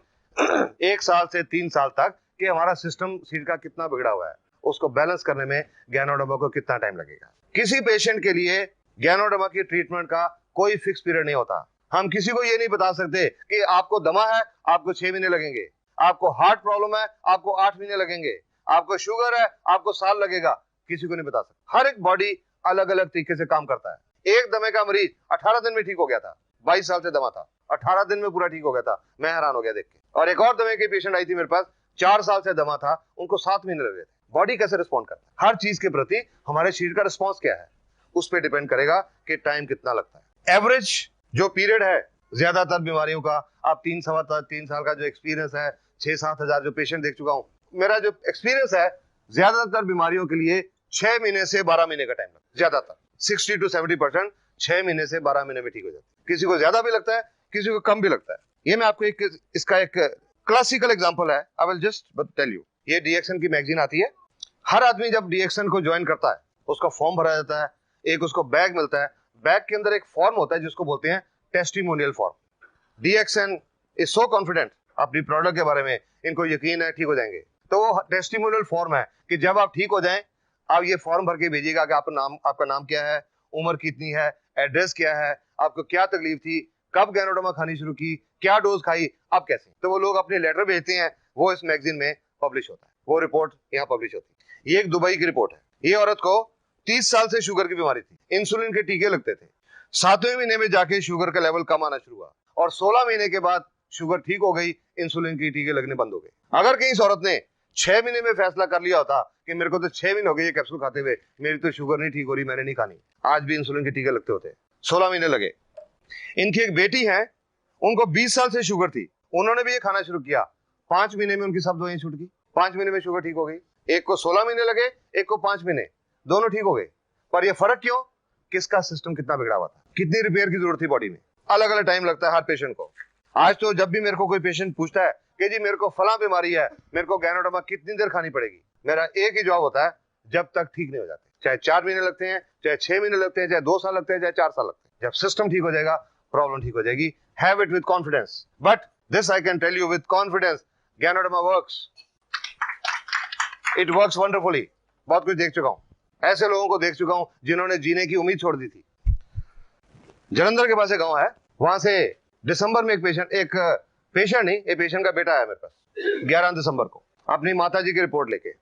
A: 1 साल से 3 साल तक, कि हमारा सिस्टम शरीर का कितना बिगड़ा हुआ है, उसको बैलेंस करने में गैनोडर्मा को कितना टाइम लगेगा। किसी पेशेंट के लिए गैनोडर्मा की ट्रीटमेंट का कोई फिक्स पीरियड नहीं होता। हम किसी को ये नहीं बता सकते कि आपको दमा है, आपको 6 महीने लगेंगे, आपको हार्ट प्रॉब्लम है, आपको 8 महीने लगेंगे, आपको शुगर है, आपको साल लगेगा, किसी को नहीं बता सकते। हर एक बॉडी अलग अलग तरीके से काम करता है। एक दमे का मरीज 18 दिन में ठीक हो गया था, 22 साल से दमा था, 18 दिन में पूरा ठीक हो गया था, मैं हैरान हो गया देख के। और एक और दमे की पेशेंट आई थी मेरे पास, 4 साल से दमा था, उनको 7 महीने लग गए थे। बॉडी कैसे रिस्पॉन्ड करता है, हर चीज के प्रति हमारे शरीर का रिस्पॉन्स क्या है, उस पर डिपेंड करेगा कि टाइम कितना लगता है। एवरेज जो पीरियड है ज्यादातर बीमारियों का, आप 3 साल का जो एक्सपीरियंस है, 6-7 हजार जो पेशेंट देख चुका हूं, मेरा जो एक्सपीरियंस है, ज्यादातर बीमारियों के लिए 6 महीने से 12 महीने का टाइम लगता है। ज्यादातर 60 to 70% 6 महीने से 12 महीने में ठीक हो जाती है। किसी को ज्यादा भी लगता है, किसी को कम भी लगता है। ये मैं आपको इसका एक क्लासिकल एग्जांपल है, I will just tell you. ये डीएक्सन की मैगजीन आती है, हर आदमी जब डीएक्सन को ज्वाइन करता है, उसका फॉर्म भरा जाता है, एक उसको बैग मिलता है, बैग के अंदर एक फॉर्म होता है जिसको बोलते हैं testimonial form. DXN is so confident अपनी प्रोडक्ट के बारे में, इनको यकीन है ठीक हो जाएंगे, तो वो टेस्टिमोनियल फॉर्म है कि जब आप ठीक हो जाएं, आप ये फॉर्म भर के भेजिएगा कि आपका नाम क्या है, उम्र कितनी है, एड्रेस क्या है, आपको क्या तकलीफ थी, कब गैनोडर्मा खानी शुरू की, क्या डोज खाई, अब कैसे। तो वो लोग अपने लेटर भेजते हैं, वो इस मैगजीन में पब्लिश होता है, वो रिपोर्ट यहाँ पब्लिश होती है। ये एक दुबई की रिपोर्ट है। ये औरत को 30 साल से शुगर की बीमारी थी, इंसुलिन के टीके लगते थे। 7वें महीने में जाके शुगर का लेवल कम आना शुरू हुआ और 16 महीने के बाद शुगर ठीक हो गई, इंसुलिन के टीके लगने बंद हो गए। अगर कहीं इस औरत ने 6 महीने में फैसला कर लिया होता कि मेरे को तो 6 महीने हो गए ये कैप्सूल खाते हुए, मेरी तो शुगर नहीं ठीक हो रही, मैंने नहीं खानी, आज भी इंसुलिन के टीके लगते होते। 16 महीने लगे। इनकी एक बेटी है, उनको 20 साल से शुगर थी, उन्होंने भी ये खाना शुरू किया। 5 महीने में उनकी सब दवाएं छूट गई, 5 महीने में शुगर ठीक हो गई। एक को 16 महीने लगे, एक को 5 महीने, दोनों ठीक हो गए। पर ये फर्क क्यों? किसका सिस्टम कितना बिगड़ा हुआ था, कितनी रिपेयर की जरूरत थी बॉडी में। अलग अलग टाइम लगता है हर पेशेंट को। आज तो जब भी मेरे को कोई पेशेंट पूछता है कि जी मेरे को फला बीमारी है, मेरे को गैनोडर्मा कितनी देर खानी पड़ेगी, मेरा एक ही जवाब होता है, जब तक ठीक नहीं हो जाते। चाहे 4 महीने लगते हैं, चाहे 6 महीने लगते हैं, चाहे 2 साल लगते हैं, चाहे 4 साल लगते हैं। जब सिस्टम ठीक हो जाएगा, प्रॉब्लम ठीक हो जाएगी। Have it with confidence, but this I can tell you with confidence, Ganoderma works, it works wonderfully. बहुत कुछ देख चुका हूं, ऐसे लोगों को देख चुका हूं जिन्होंने जीने की उम्मीद छोड़ दी थी। जलंधर के पास एक गांव है, वहां से दिसंबर में एक पेशेंट नहीं, एक पेशेंट का बेटा आया मेरे पास 11 दिसंबर को अपनी माताजी की रिपोर्ट लेके।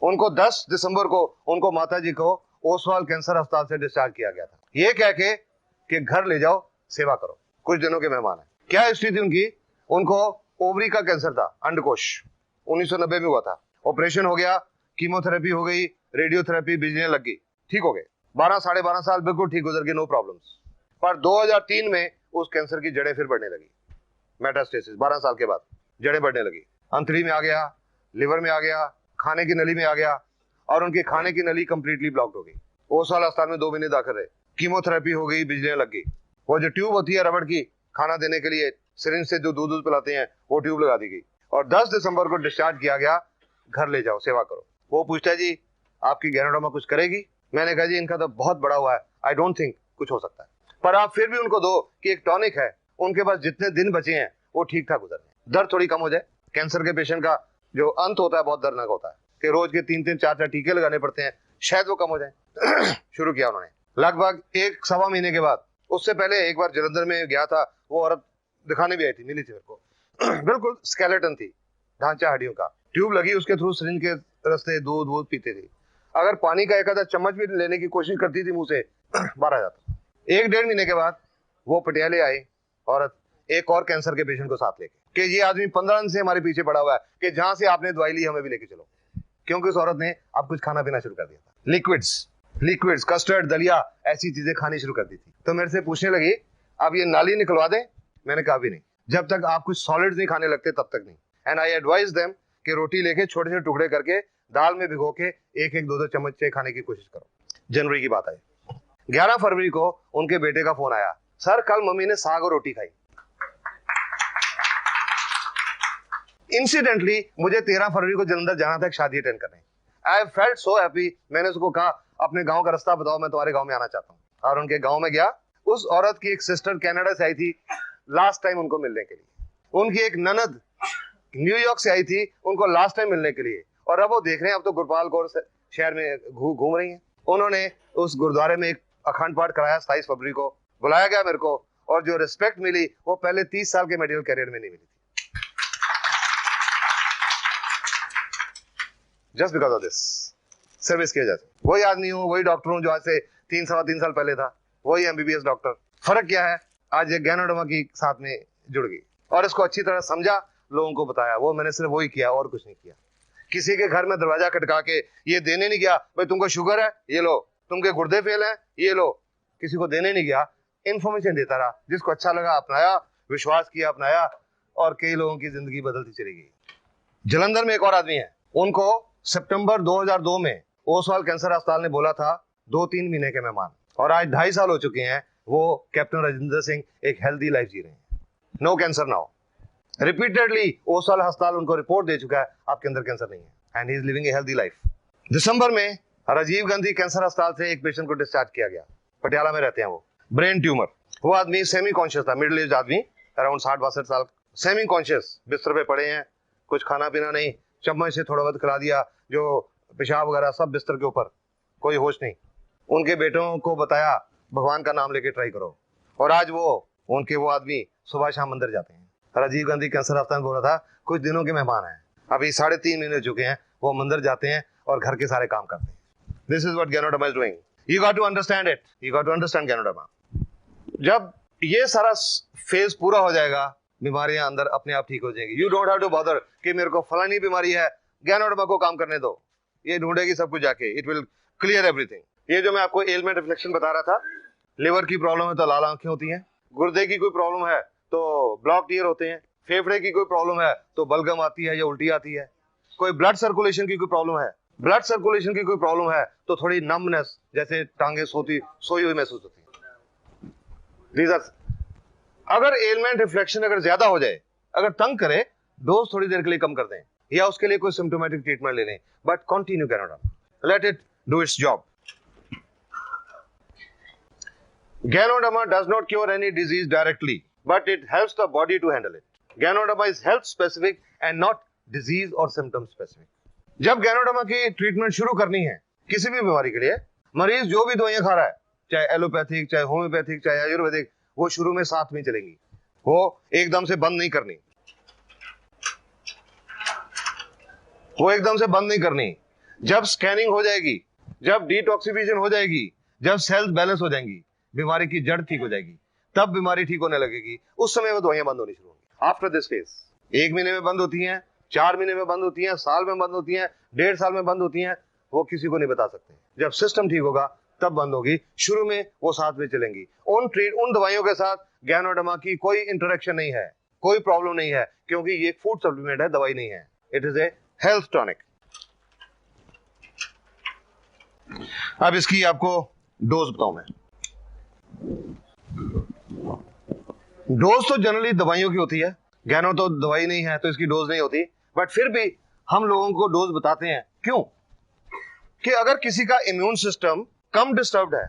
A: उनको 10 दिसंबर को उनको माताजी को ओसवाल कैंसर अस्पताल से डिस्चार्ज किया गया था, ये कह के कि घर ले जाओ, सेवा करो, कुछ दिनों के मेहमान है। क्या हिस्ट्री थी उनकी? उनको ओवरी का कैंसर था, अंडकोश, 1990 में हुआ था। ऑपरेशन हो गया, कीमोथेरेपी हो गई, रेडियोथेरेपी, बिजलियां लग गई, ठीक हो गए। 12 साढ़े 12 साल बिल्कुल ठीक गुजर गए, नो प्रॉब्लम्स। पर 2003 में उस कैंसर की जड़ें फिर बढ़ने लगी, मेटास्टेसिस। 12 साल के बाद जड़ें बढ़ने लगी, अंतड़ी में आ गया, लिवर में आ गया, खाने की नली में आ गया, और उनके खाने की नली कंप्लीटली ब्लॉक्ड हो गई। ओसवाल अस्पताल में 2 महीने दाखिल रहे, कीमोथेरेपी हो गई, बिजलियां लग गई। वो जो ट्यूब होती है रबड़ की, खाना देने के लिए सिरिंज से जो दूध पिलाते हैं, वो ट्यूब लगा दी गई और 10 दिसंबर को डिस्चार्ज किया गया, घर ले जाओ, सेवा करो। वो पूछता है जी आपकी गैनोडर्मा कुछ करेगी? मैंने कहा जी इनका तो बहुत बड़ा हुआ है, आई डोंट थिंक कुछ हो सकता है, पर आप फिर भी उनको दो कि एक टॉनिक है, उनके पास जितने दिन बचे हैं वो ठीक ठाक गुजर जाए, दर्द थोड़ी कम हो जाए। कैंसर के पेशेंट का जो अंत होता है बहुत दर्दनाक होता है कि रोज के 3-3 4-4 टीके लगाने पड़ते हैं, शायद वो कम हो जाए। शुरू किया उन्होंने लगभग 1 सवा महीने के बाद। उससे पहले एक बार जलंधर में गया था, वो औरत दिखाने भी आई थी, मिली थी मेरे को। बिल्कुल स्केलेटन थी, ढांचा हड्डियों का, ट्यूब लगी, उसके थ्रू सिरिंज के रास्ते दूध पीते थे। अगर पानी का एक आधा चम्मच भी लेने की कोशिश करती थी मुंह से, बाहर आ जाता। 1-1.5 महीने के बाद वो पटियाले आई औरत, एक और कैंसर के पेशेंट को साथ लेके, कि ये आदमी 15 दिन से हमारे पीछे पड़ा हुआ है कि जहां से आपने दवाई ली हमें भी लेके चलो, क्योंकि उस औरत ने अब कुछ खाना पीना शुरू कर दिया था। लिक्विड्स, कस्टर्ड, दलिया, ऐसी चीजें खानी शुरू कर दी थी। तो मेरे से पूछने लगी अब ये नाली निकलवा दें? मैंने कहा भी नहीं, जब तक आप कुछ सॉलिड्स नहीं खाने लगते तब तक नहीं। एंड आई एडवाइज देम कि रोटी लेके छोटे छोटे टुकड़े करके दाल में भिगो के 1-1 2-2 चम्मच से खाने की कोशिश करो। जनवरी की बात आई, 11 फरवरी को उनके बेटे का फोन आया, सर कल मम्मी ने साग और रोटी खाई। इंसिडेंटली मुझे 13 फरवरी को जलंधर जाना था एक शादी अटेंड करने। I felt so happy. मैंने उसको कहा अपने गांव का रास्ता बताओ, मैं तुम्हारे गांव में आना चाहता हूँ। और उनके गांव में गया। उस औरत की एक सिस्टर कनाडा से आई थी लास्ट टाइम उनको मिलने के लिए, उनकी एक ननद न्यूयॉर्क से आई थी उनको लास्ट टाइम मिलने के लिए, और अब वो देख रहे हैं अब तो गुरपाल कौर शहर में घूम रही हैं। उन्होंने उस गुरुद्वारे में एक अखंड पाठ कराया। 27 फरवरी को बुलाया गया मेरे को, और जो रिस्पेक्ट मिली वो पहले 30 साल के मेडिकल करियर में नहीं मिली थी, just because of this service की वजह से। वही आदमी हूँ, वही डॉक्टर हूँ जो आज से 3-3.25 साल पहले था, वही MBBS डॉक्टर। फर्क क्या है, आज एक गैनोडर्मा की साथ में जुड़ गई और इसको अच्छी तरह समझा, लोगों को बताया। वो मैंने सिर्फ वही किया और कुछ नहीं किया। किसी के घर में दरवाजा खटका के ये देने नहीं गया भाई तुमको शुगर है ये लो, तुमके गुर्दे फेल है ये लो, किसी को देने नहीं गया, इन्फॉर्मेशन देता रहा। जिसको अच्छा लगा अपनाया, विश्वास किया अपनाया, और कई लोगों की जिंदगी बदलती चली गई। जलंधर में एक और आदमी है, उनको सितंबर 2002 में ओसवाल कैंसर अस्पताल ने बोला था 2-3 महीने के मेहमान, और आज 2.5 साल हो चुके हैं। वो कैप्टन राजेंद्र सिंह एक हेल्दी लाइफ जी रहे हैं, no cancer now. Repeatedly Oswal अस्पताल उनको रिपोर्ट दे चुका है आपके अंदर कैंसर नहीं है, and he is living a healthy life. दिसंबर में राजीव गांधी कैंसर अस्पताल से एक पेशेंट को डिस्चार्ज किया गया, पटियाला में रहते हैं वो, ब्रेन ट्यूमर। वो आदमी सेमी कॉन्शियस था, मिडिल एज आदमी, अराउंड 60-62 साल, सेमी कॉन्शियस, बिस्तर पे पड़े हैं, कुछ खाना पीना नहीं, चम्मच से थोड़ा बहुत खिला दिया, जो पेशाब वगैरह सब बिस्तर के ऊपर, कोई होश नहीं। उनके बेटों को बताया भगवान का नाम लेके ट्राई करो, और आज वो आदमी सुबह शाम मंदिर जाते हैं। राजीव गांधी कैंसर अस्पताल में बोल रहा था कुछ दिनों के मेहमान हैं, अभी 3.5 महीने हो चुके हैं, वो मंदिर जाते हैं और घर के सारे काम करते हैं। This is what Ganoderma is doing. You got to understand it, you got to understand Ganoderma. जब ये सारा फेज पूरा हो जाएगा, बीमारियां अंदर अपने आप ठीक हो जाएंगी। You don't have to bother कि मेरे को फलानी बीमारी है, गैनोडर्मा को काम करने दो, ये ढूंढेगी सब कुछ जाके, इट विल क्लियर एवरीथिंग। ये जो मैं आपको एलिमेंट रिफ्लेक्शन बता रहा था, लिवर की प्रॉब्लम है तो लाल आंखें होती हैं, गुर्दे की कोई प्रॉब्लम है तो ब्लॉक ईयर होते हैं, फेफड़े की कोई प्रॉब्लम है तो बलगम आती है या उल्टी आती है, कोई ब्लड सर्कुलेशन की कोई प्रॉब्लम है, ब्लड सर्कुलेशन की कोई प्रॉब्लम है तो थोड़ी नमनेस, जैसे टांगे सोई हुई महसूस होती है। These are, अगर एलिमेंट रिफ्लेक्शन अगर ज्यादा हो जाए, अगर तंग करे, डोज थोड़ी देर के लिए कम कर दें या उसके लिए कोई सिम्टोमेटिक ट्रीटमेंट ले लें, but continue ganoderma, let it do it's job. Ganoderma does not cure any disease directly, but it helps the body to handle it. Ganoderma is health specific and not disease or symptom specific. जब ganoderma की treatment शुरू करनी है किसी भी बीमारी के लिए, मरीज जो भी दवाइयां खा रहा है, चाहे एलोपैथिक, चाहे होम्योपैथिक, चाहे आयुर्वेदिक, वो शुरू में साथ में चलेंगी, वो एकदम से बंद नहीं करनी, वो एकदम से बंद नहीं करनी। जब स्कैनिंग हो जाएगी, जब डिटॉक्सिफिकेशन हो जाएगी, जब सेल्स बैलेंस हो जाएंगी, बीमारी की जड़ ठीक हो जाएगी, तब बीमारी ठीक होने लगेगी, उस समय वो दवाइयां बंद होनी शुरू होंगी। आफ्टर दिस फेज 1 महीने में बंद होती हैं, 4 महीने में बंद होती हैं, साल में बंद होती हैं, 1.5 साल में बंद होती हैं, वो किसी को नहीं बता सकते। जब सिस्टम ठीक होगा तब बंद होगी, शुरू में वो साथ में चलेंगी। उन दवाइयों के साथ गैनोडर्मा की कोई इंटरेक्शन नहीं है, कोई प्रॉब्लम नहीं है, क्योंकि ये फूड सप्लीमेंट है, दवाई नहीं है, it is a health tonic. अब इसकी आपको डोज बताऊं मैं। डोज तो जनरली दवाइयों की होती है, गैनो तो दवाई नहीं है तो इसकी डोज नहीं होती, बट फिर भी हम लोगों को डोज बताते हैं। क्यों? कि अगर किसी का इम्यून सिस्टम कम डिस्टर्ब्ड है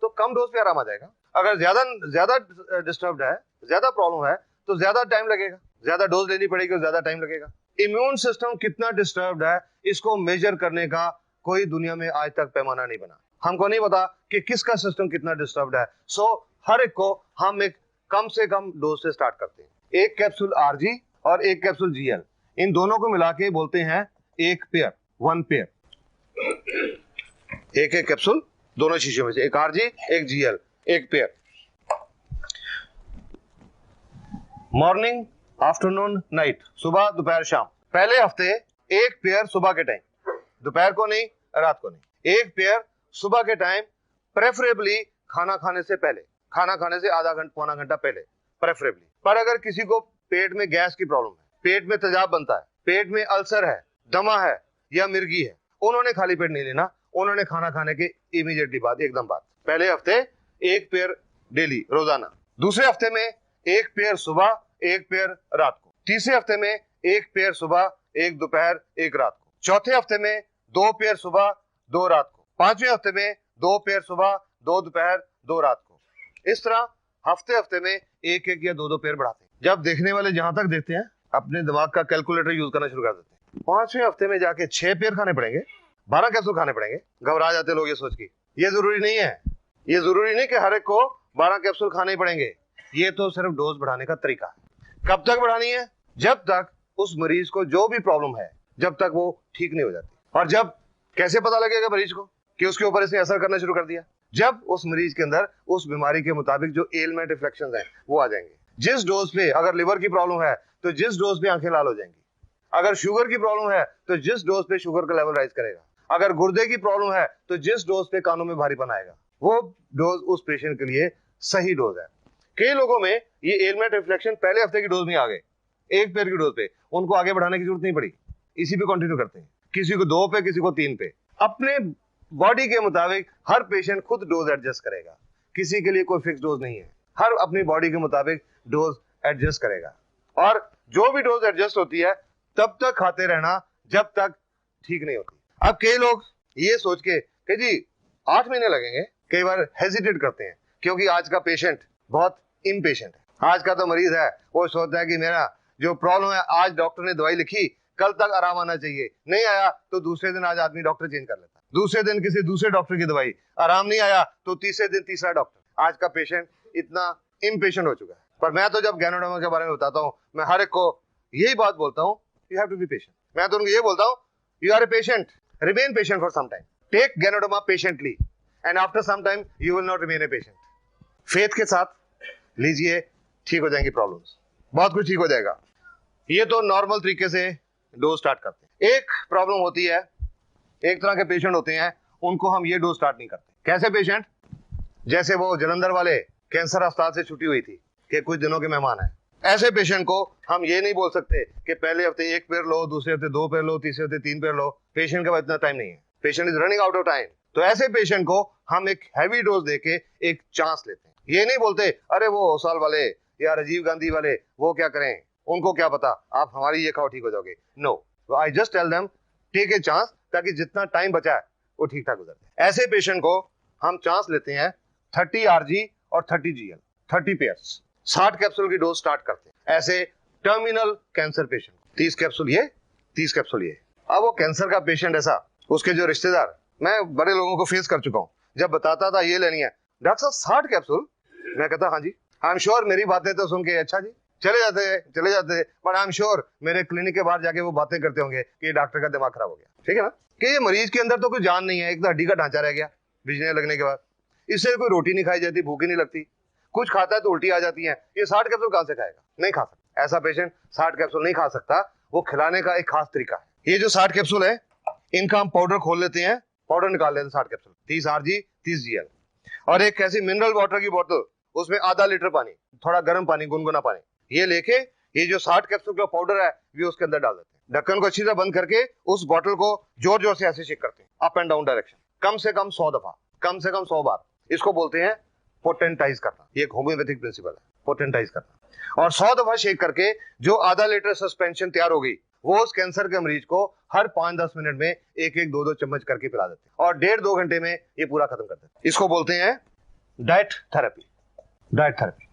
A: तो कम डोज पे आराम आ जाएगा, अगर ज्यादा डिस्टर्ब्ड है, ज्यादा प्रॉब्लम है तो ज्यादा टाइम लगेगा, ज्यादा डोज लेनी पड़ेगी और ज्यादा टाइम लगेगा। इम्यून सिस्टम कितना डिस्टर्ब्ड है इसको मेजर करने का कोई दुनिया में आज तक पैमाना नहीं बना। हमको नहीं पता कि किसका सिस्टम कितना डिस्टर्ब्ड है, सो हर एक को हम एक कम से कम डोज से स्टार्ट करते हैं। एक कैप्सूल आरजी और एक कैप्सूल जीएल, इन दोनों को मिला के बोलते हैं एक पेयर, 1 पेयर। एक कैप्सूल दोनों शीशों में से, एक आरजी एक जीएल, एक पेयर। मॉर्निंग, आफ्टरनून, नाइट, सुबह दोपहर शाम। पहले हफ्ते एक पेयर सुबह के टाइम, दोपहर को नहीं, रात को नहीं। एक पेयर सुबह के टाइम, प्रेफरेबली खाना खाने से पहले, खाना खाने से आधा घंटा पौना घंटा पहले प्रेफरेबली। पर अगर किसी को पेट में गैस की प्रॉब्लम है, पेट में तेजाब बनता है, पेट में अल्सर है, दमा है या मिर्गी है, उन्होंने खाली पेट नहीं लेना, उन्होंने खाना खाने के इमीडिएटली बाद, एकदम बाद। पहले हफ्ते एक पेयर डेली, रोजाना। दूसरे हफ्ते में एक पेयर सुबह, एक पेयर रात को। तीसरे हफ्ते में एक पेयर सुबह, एक दोपहर, एक रात को। चौथे हफ्ते में 2 पेयर सुबह, 2 रात को। पांचवें हफ्ते में 2 पेयर सुबह, 2 दोपहर, 2 रात को। इस तरह हफ्ते हफ्ते में एक या 2 पेयर बढ़ाते हैं। जब देखने वाले जहां तक देखते हैं अपने दिमाग का कैलकुलेटर यूज करना शुरू कर देते हैं। 5वें हफ्ते में जाके 6 पेयर खाने पड़ेंगे, 12 कैप्सूल खाने पड़ेंगे। घबरा जाते लोग ये सोच के। ये जरूरी नहीं है, ये जरूरी नहीं कि हर एक को 12 कैप्सूल खाने ही पड़ेंगे, ये तो सिर्फ डोज बढ़ाने का तरीका है। कब तक बढ़ानी है? जब तक उस मरीज को जो भी प्रॉब्लम है, जब तक वो ठीक नहीं हो जाती। और जब कैसे पता लगेगा मरीज को कि उसके ऊपर इसने असर करना शुरू कर दिया? जब उस मरीज के अंदर उस बीमारी के मुताबिक जो एलिमेंट रिफ्लेक्शंस हैं वो आ जाएंगे। जिस डोज पे, अगर लिवर की प्रॉब्लम है तो जिस डोज पे आंखें लाल हो जाएंगी, अगर शुगर की प्रॉब्लम है तो जिस डोज पे शुगर का लेवल राइज करेगा, अगर गुर्दे की प्रॉब्लम है तो जिस डोज पे कानों में भारीपन आएगा, वो डोज उस पेशेंट के लिए सही डोज है। कई लोगों में ये एलिमेंट रिफ्लेक्शन पहले हफ्ते की डोज में आ गए, एक पेयर की डोज पे, उनको आगे बढ़ाने की जरूरत नहीं पड़ी, इसी पे कंटिन्यू करते हैं। किसी को 2 पे, किसी को 3 पे। अपने बॉडी के मुताबिक हर पेशेंट खुद डोज एडजस्ट करेगा, किसी के लिए कोई फिक्स डोज नहीं है, हर अपनी बॉडी के मुताबिक डोज एडजस्ट करेगा। और जो भी डोज एडजस्ट होती है तब तक खाते रहना जब तक ठीक नहीं होती। अब कई लोग ये सोच के कि जी 8 महीने लगेंगे, कई बार हेजिटेट करते हैं, क्योंकि आज का पेशेंट बहुत इम्पेशेंट है। आज का तो मरीज है, वो सोचता है कि मेरा जो प्रॉब्लम है, आज डॉक्टर ने दवाई लिखी, कल तक आराम आना चाहिए, नहीं आया तो दूसरे दिन आज आदमी डॉक्टर चेंज कर लेता है, दूसरे दिन किसी दूसरे डॉक्टर की दवाई, आराम नहीं आया तो तीसरे दिन तीसरा डॉक्टर। आज का पेशेंट इतना इम्पेशेंट हो चुका है। पर मैं तो जब गैनोडर्मा के बारे में बताता हूँ, मैं हर एक को यही बात बोलता हूँ, you have to be patient. मैं तो उनको ये बोलता हूँ, you are a patient, remain patient for some time, take Ganoderma patiently and after some time you will not remain a patient. Faith के साथ लीजिए, ठीक हो जाएंगी प्रॉब्लम्स, बहुत कुछ ठीक हो जाएगा। ये तो नॉर्मल तरीके से डोज स्टार्ट करते हैं। एक प्रॉब्लम होती है, एक तरह के पेशेंट होते हैं, उनको हम ये डोज स्टार्ट नहीं करते। कैसे पेशेंट? जैसे वो जलंधर वाले कैंसर अस्पताल से छुट्टी हुई थी कि कुछ दिनों के मेहमान हैं, ऐसे पेशेंट को हम ये नहीं बोल सकते कि पहले हफ्ते 1 पेयर लो, दूसरे हफ्ते 2 पेयर लो, तीसरे हफ्ते 3 पेयर लो। पेशेंट के पास इतना टाइम नहीं है, patient is running out of time. तो ऐसे पेशेंट को हम एक हैवी डोज देके एक चांस लेते हैं। ये नहीं बोलते अरे वो साल वाले या राजीव गांधी वाले वो क्या करें, उनको क्या पता, आप हमारी ये खाओ ठीक हो जाओगे। No, I just tell them take a chance, ताकि जितना टाइम बचा है वो ठीक ठाक गुजर जाए। ऐसे पेशेंट को हम चांस लेते हैं 30 RG और 30 GL, 30 पेयर्स, 60 कैप्सूल की डोज स्टार्ट करते हैं। ऐसे टर्मिनल कैंसर पेशेंट 30 कैप्सूल ये, 30 कैप्सूल ये। अब वो कैंसर का पेशेंट ऐसा, उसके जो रिश्तेदार, मैं बड़े लोगों को फेस कर चुका हूँ, जब बताता था ये लेनी है डॉक्टर साहब 60 कैप्सूल, मैं कहता हाँ जी, आई एम श्योर। मेरी बातें तो सुन के अच्छा जी चले जाते, बट आई एम श्योर मेरे क्लिनिक के बाहर जाके वो बातें करते होंगे कि डॉक्टर का दिमाग खराब हो गया। ठीक है ना, कि ये मरीज के अंदर तो कोई जान नहीं है, एक तो हड्डी का ढांचा रह गया बिजने लगने के बाद, इससे कोई रोटी नहीं खाई जाती, भूख ही नहीं लगती, कुछ खाता है तो उल्टी आ जाती है। ये 60 कैप्सूल कहां से खाएगा? नहीं खा सकता। ऐसा पेशेंट 60 कैप्सूल नहीं खा सकता, वो खिलाने का एक खास तरीका है। ये जो 60 कैप्सूल है, इनका हम पाउडर खोल लेते हैं, पाउडर निकाल लेते हैं 60 कैप्सूल, 30 RG 30 GL, और एक ऐसी मिनरल वाटर की बोतल, उसमें आधा लीटर पानी, थोड़ा गर्म पानी, गुनगुना पानी, ये लेके ये जो 60 कैप्सूल का पाउडर है ये उसके अंदर डाल देते हैं। ढक्कन को अच्छी तरह बंद करके उस बोतल को जोर जोर से ऐसे शेक करते हैं, अप एंड डाउन डायरेक्शन, कम से कम 100 दफा, कम से कम 100 बार। इसको बोलते हैं पोटेंटाइज करना। ये एक होम्योपैथिक प्रिंसिपल है, पोटेंटाइज करना। और 100 दफा शेक करके जो आधा लीटर सस्पेंशन तैयार हो गई, वो उस कैंसर के मरीज को हर 5-10 मिनट में 1-1, 2-2 चम्मच करके पिला देते हैं, और 1.5-2 घंटे में ये पूरा खत्म कर देते हैं। इसको बोलते हैं डाइट थेरेपी। डाइट थेरेपी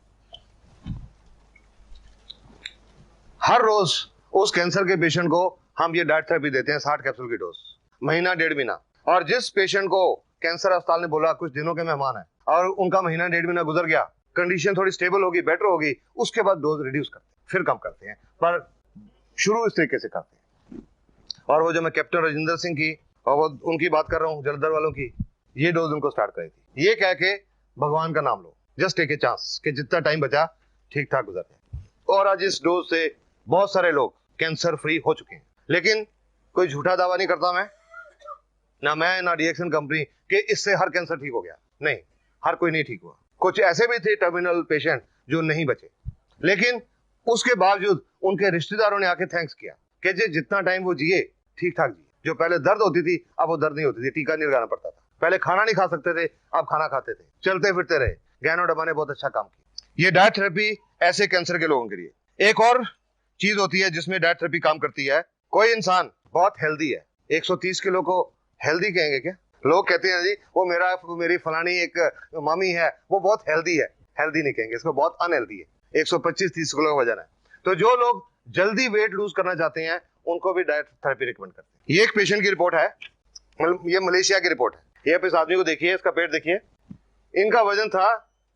A: हर रोज उस कैंसर के पेशेंट को हम ये डाइट थेरेपी देते हैं, 60 कैप्सूल की डोज, महीना 1.5 महीना। और जिस पेशेंट को कैंसर अस्पताल ने बोला कुछ दिनों के मेहमान है और उनका महीना 1.5 महीना गुजर गया, कंडीशन थोड़ी स्टेबल होगी, बेटर होगी, उसके बाद डोज रिड्यूस करते हैं, फिर कम करते हैं, पर शुरू इस तरीके से करते हैं। और वो जो मैं कैप्टन राजेंद्र सिंह की और वो उनकी बात कर रहा हूँ, जलंधर वालों की, ये डोज उनको स्टार्ट करी थी, ये कह के भगवान का नाम लो, जस्ट टेक ए चांस कि जितना टाइम बचा ठीक ठाक गुजर जाए। और आज इस डोज से बहुत सारे लोग कैंसर फ्री हो चुके हैं। लेकिन कोई झूठा दावा नहीं करता मैं ना रिएक्शन कंपनी कि इससे हर कैंसर ठीक हो गया, नहीं, हर कोई नहीं ठीक हुआ। कुछ ऐसे भी थे टर्मिनल पेशेंट जो नहीं बचे, लेकिन उसके बावजूद उनके रिश्तेदारों ने आके थैंक्स किया कि जी जितना टाइम वो जिए ठीक ठाक जिए। जो पहले दर्द होती थी अब वो दर्द नहीं होती थी, टीका नहीं लगाना पड़ता था, पहले खाना नहीं खा सकते थे अब खाना खाते थे, चलते फिरते रहे। गैनोडर्मा ने बहुत अच्छा काम किया। ये डाइट थेरेपी ऐसे कैंसर के लोगों के लिए। एक और चीज होती है जिसमें डाइट थेरेपी काम करती है। कोई इंसान बहुत हेल्दी है, 130 किलो को हेल्दी कहेंगे क्या? लोग कहते हैं जी वो मेरी फलानी एक मामी है वो बहुत हेल्दी है, हेल्दी नहीं कहेंगे, इसको बहुत अनहेल्दी है। 125-30 किलो का वजन है। तो जो लोग जल्दी वेट लूज करना चाहते हैं उनको भी डाइट थेरेपी रिकमेंड करते हैं। ये एक पेशेंट की रिपोर्ट है, ये मलेशिया की रिपोर्ट है। ये इस आदमी को देखिए, इसका पेट देखिए, इनका वजन था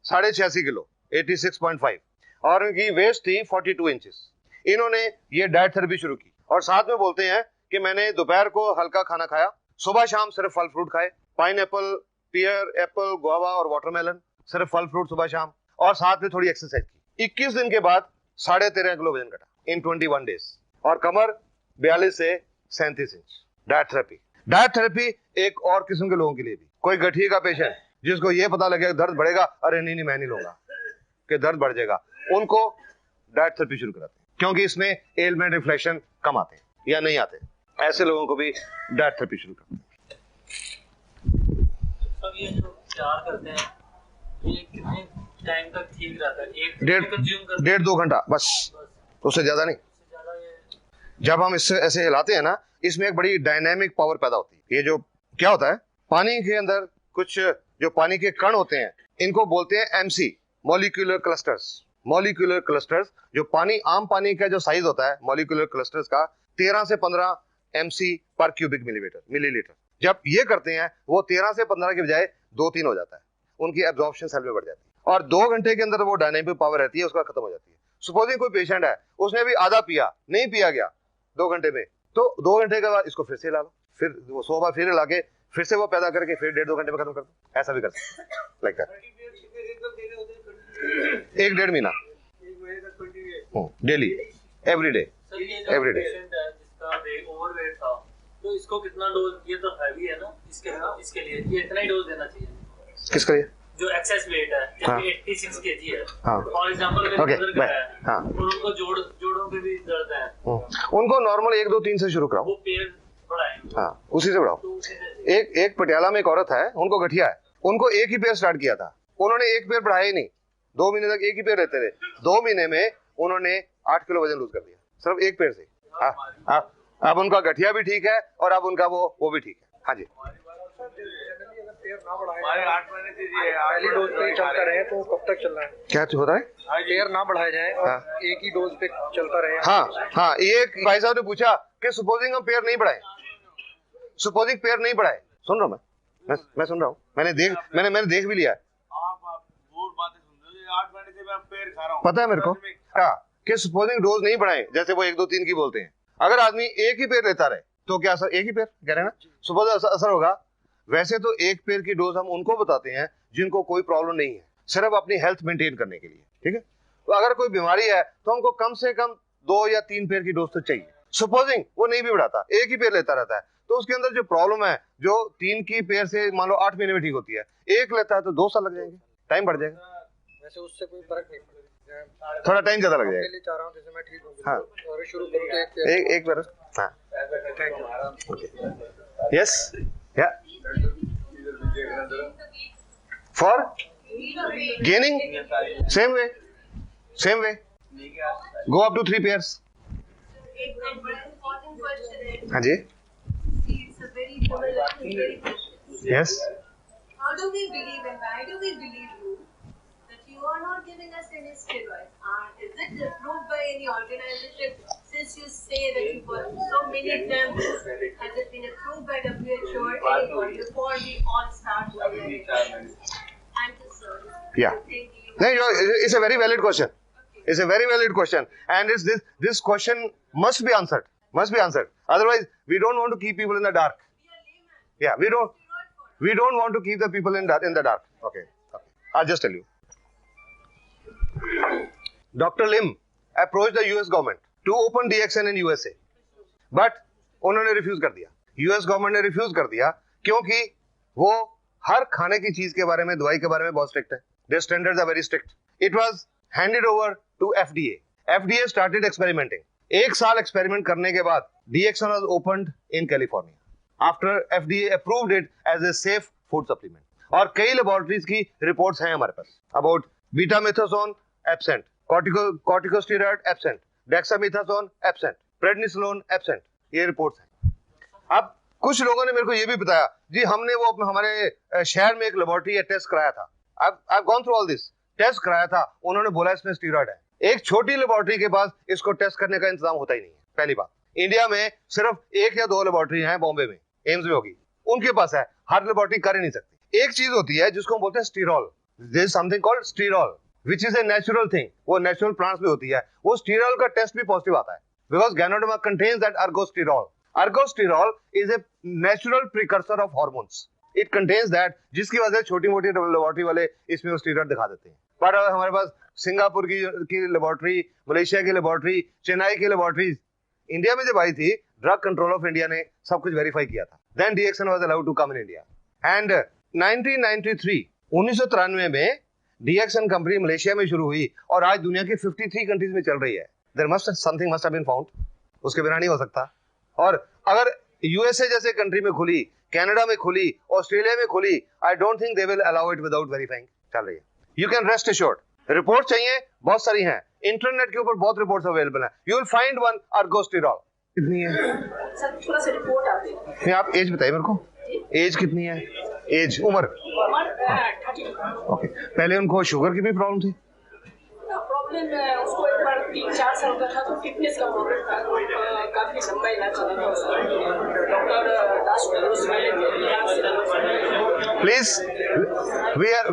A: 86.5 किलो, 86.5, और इनकी वेस्ट थी 42 इंचेस। इन्होंने ये डाइट थेरेपी शुरू की और साथ में बोलते हैं कि मैंने दोपहर को हल्का खाना खाया, सुबह शाम सिर्फ फल फ्रूट खाए, पाइनएप्पल, पियर, एप्पल, गुआवा और वाटरमेलन, सिर्फ फल फ्रूट सुबह शाम, और साथ में थोड़ी एक्सरसाइज की। 21 दिन के बाद 13.5 किलो वजन घटा इन 21 डेज, और कमर 42 से 37 इंच। डाइट थेरेपी एक और किस्म के लोगों के लिए भी, कोई गठिए का पेशेंट जिसको ये पता लगे दर्द बढ़ेगा, अरे नहीं मैं नहीं लूंगा कि दर्द बढ़ जाएगा, उनको डाइट थेरेपी शुरू कराते हैं, क्योंकि इसमें एलिमेंट रिफ्लेक्शन कम आते हैं या नहीं आते। ऐसे लोगों को भी डाइट थेरेपी शुरू करते हैं।
B: सब ये जो प्यार करते हैं ये कितने टाइम तक ठीक रहता है?
A: 1.5-2 घंटा बस, उससे ज्यादा नहीं। जब हम इससे ऐसे हिलाते हैं ना, इसमें एक बड़ी डायनामिक पावर पैदा होती है। ये जो क्या होता है, पानी के अंदर कुछ जो पानी के कण होते हैं, इनको बोलते हैं MC, molecular clusters. Molecular clusters, जो पानी, आम पानी का जो साइज होता है मॉलिक्यूलर क्लस्टर्स का 13 से 15 MC पर क्यूबिक मिलीलीटर। जब ये करते हैं वो 13 से 15 के बजाय 2-3 हो जाता है, उनकी एब्जॉर्प्शन सेल में बढ़ जाती है। और 2 घंटे के अंदर वो डायनेमिक पावर रहती है, उसका खत्म हो जाती है। सपोजिंग कोई पेशेंट है, उसने भी आधा पिया, नहीं पिया गया 2 घंटे में, तो 2 घंटे के बाद इसको फिर से ला लो, फिर वो 100 बार फिर ला के फिर से वो पैदा करके फिर 1.5-2 घंटे में खत्म कर दो। ऐसा भी कर सकते, लाइक दैट। 1-1.5 महीना daily, every day, every day.
B: जिसका ओवरवेट था, तो इसको कितना डोज, ये तो हैवी है ना, इसके लिए ये इतना ही डोज देना चाहिए।
A: किसका ये?
B: जो एक्सेस वेट है,
A: हाँ।
B: 86 केजी है,
A: हाँ।
B: फॉर एग्जांपल मेरे
A: Okay,
B: मदर का है,
A: हाँ।
B: और उनको जोड़ों पे भी दर्द है,
A: उनको नॉर्मल 1, 2, 3 से शुरू कराओ।
B: वो पेयर बढ़ाएं,
A: हाँ, उसी से बढ़ाओ।
B: तो उसी से
A: एक पटियाला में एक औरत है, उनको गठिया है, उनको एक ही पेयर स्टार्ट किया था, उन्होंने एक पेयर बढ़ाया ही नहीं, 2 महीने तक एक ही पेयर रहते रहे। 2 महीने में उन्होंने 8 किलो वजन लूज कर दिया, सिर्फ एक पेयर से। अब उनका गठिया भी ठीक है और अब उनका वो भी ठीक है। हाँ जी,
C: हमारे 8 महीने से ये पहली डोज पे ही चलता रहे तो कब तक चलना है?
A: क्या हो रहा है?
C: पेयर ना बढ़ाया जाए और
A: हाँ।
C: एक ही डोज पे चलता रहे।
A: हाँ, ये एक भाई साहब ने पूछा कि सपोजिंग हम पेयर नहीं बढ़ाए, सपोजिंग पेयर नहीं बढ़ाए, सुन रहा हूँ मैं सुन रहा हूँ, मैंने देख भी लिया है।
D: आप बहुत बातें सुन रहे हो, 8 महीने से मैं पेड़ खा रहा हूँ।
A: पता है मेरे को हाँ, कि सपोजिंग डोज नहीं बढ़ाए, जैसे वो 1, 2, 3 की बोलते हैं, अगर आदमी एक ही पेयर लेता रहे तो क्या असर? एक ही पेयर कह रहे हैं ना, सपोज असर होगा। वैसे तो एक पेयर की डोज हम उनको बताते हैं जिनको कोई प्रॉब्लम नहीं है, सिर्फ अपनी हेल्थ मेंटेन करने के लिए, ठीक है। तो अगर कोई बीमारी है तो हमको कम से कम 2 या 3 पेयर की डोज तो चाहिए। सपोजिंग वो नहीं भी बढ़ाता, एक ही पेयर लेता रहता है, तो उसके अंदर जो प्रॉब्लम है, जो 3 की पेयर से मान लो 8 महीने में ठीक होती है, एक लेता है तो 2 साल लग जाएंगे, टाइम बढ़ जाएगा।
C: वैसे उससे कोई फर्क नहीं पड़ेगा,
A: थोड़ा टाइम ज्यादा लग जाएगा।
C: पहले चाह रहा हूँ जैसे मैं ठीक हूँ
A: हाँ।
C: और शुरू करूँ तो
A: एक बार हाँ, यस या for gaining same way go up to 3 pairs. हाँ जी, yes.
E: How do we believe and why do we believe you that you are not giving us any steroids? Is it approved by any organization? Since you say that you got so many attempts, has it been approved by WHO or anyone before we all start with anti-steroids?
A: Yeah. No, it's a very valid question. It's a very valid question, and it's this question must be answered. Otherwise, we don't want to keep people in the dark. Yeah, we don't want to keep the people in the dark. Okay. I'll just tell you. Dr. Lim approached the US government to open DXN in USA, but उन्होंने refuse कर दिया। US government ने refuse कर दिया क्योंकि वो हर खाने की चीज के बारे में, दवाई के बारे में बहुत स्ट्रिक्ट है। Their standards are very strict. It was handed over to FDA. FDA started experimenting. 1 साल एक्सपेरिमेंट करने के बाद DXN was opened in California. After FDA approved it as a safe food supplement. और कई लेबोरेटरीज की reports हैं हमारे पास about betamethasone absent, corticosteroid absent, dexamethasone absent, prednisolone absent, ये रिपोर्ट्स हैं। अब कुछ लोगों ने मेरे को ये भी बताया जी हमने वो हमारे शहर में एक लेबोरेटरी टेस्ट कराया था, I've gone through all this, test कराया था, उन्होंने बोला इसमें स्टेरॉइड है। एक छोटी लेबोरेटरी के पास इसको टेस्ट करने का इंतजाम होता ही नहीं है। पहली बात, इंडिया में सिर्फ 1 या 2 लेबोरेटरी हैं, बॉम्बे में एम्स में होगी, उनके पास है, हर लेबोरेटरी कर ही नहीं सकती। एक चीज होती है जिसको हम बोलते हैं sterol, there is something called sterol which is a natural thing, वो नेचुरल प्लांट्स में होती है। वो स्टीरॉल का टेस्ट भी पॉजिटिव आता है because Ganoderma contains that ergosterol. Ergosterol is a natural precursor of hormones, it contains that, जिसकी वजह से छोटी मोटी लेबोरेटरी वाले इसमें स्टीरॉइड दिखा देते हैं। पर हमारे पास सिंगापुर की लेबोरेटरी, मलेशिया की लेबोरेटरी, चेन्नई की लेबोरेटरीज, इंडिया में जब आई थी ड्रग कंट्रोल ऑफ इंडिया ने सब कुछ वेरीफाई किया था, then DXN was allowed to come in India. And 1993 में DXN कंपनी मलेशिया में शुरू हुई और आज दुनिया की 53 कंट्रीज में चल रही है। There must something must have been found, उसके बिना नहीं हो सकता। और अगर यूएसए जैसे कंट्री में खुली, कनाडा में खुली, ऑस्ट्रेलिया में खुली, I don't think they will allow it without verifying. चल रही है, you can rest assured. Report चाहिए, बहुत सारी हैं, इंटरनेट के ऊपर बहुत रिपोर्ट्स अवेलेबल हैं, यू विल फाइंड वन अर्गोस्टेरॉल। कितनी है
E: सर? थोड़ा सा रिपोर्ट आती है।
A: आप एज बताइए मेरे को, एज कितनी है? एज, उम्र? ओके। पहले उनको शुगर की भी प्रॉब्लम थी?
F: प्रॉब्लम उसको एक बार 3-4 साल का था तो फिटनेस का प्रॉब्लम था, काफी लंबा इलाज चला था उसका। Doctor Das
A: please,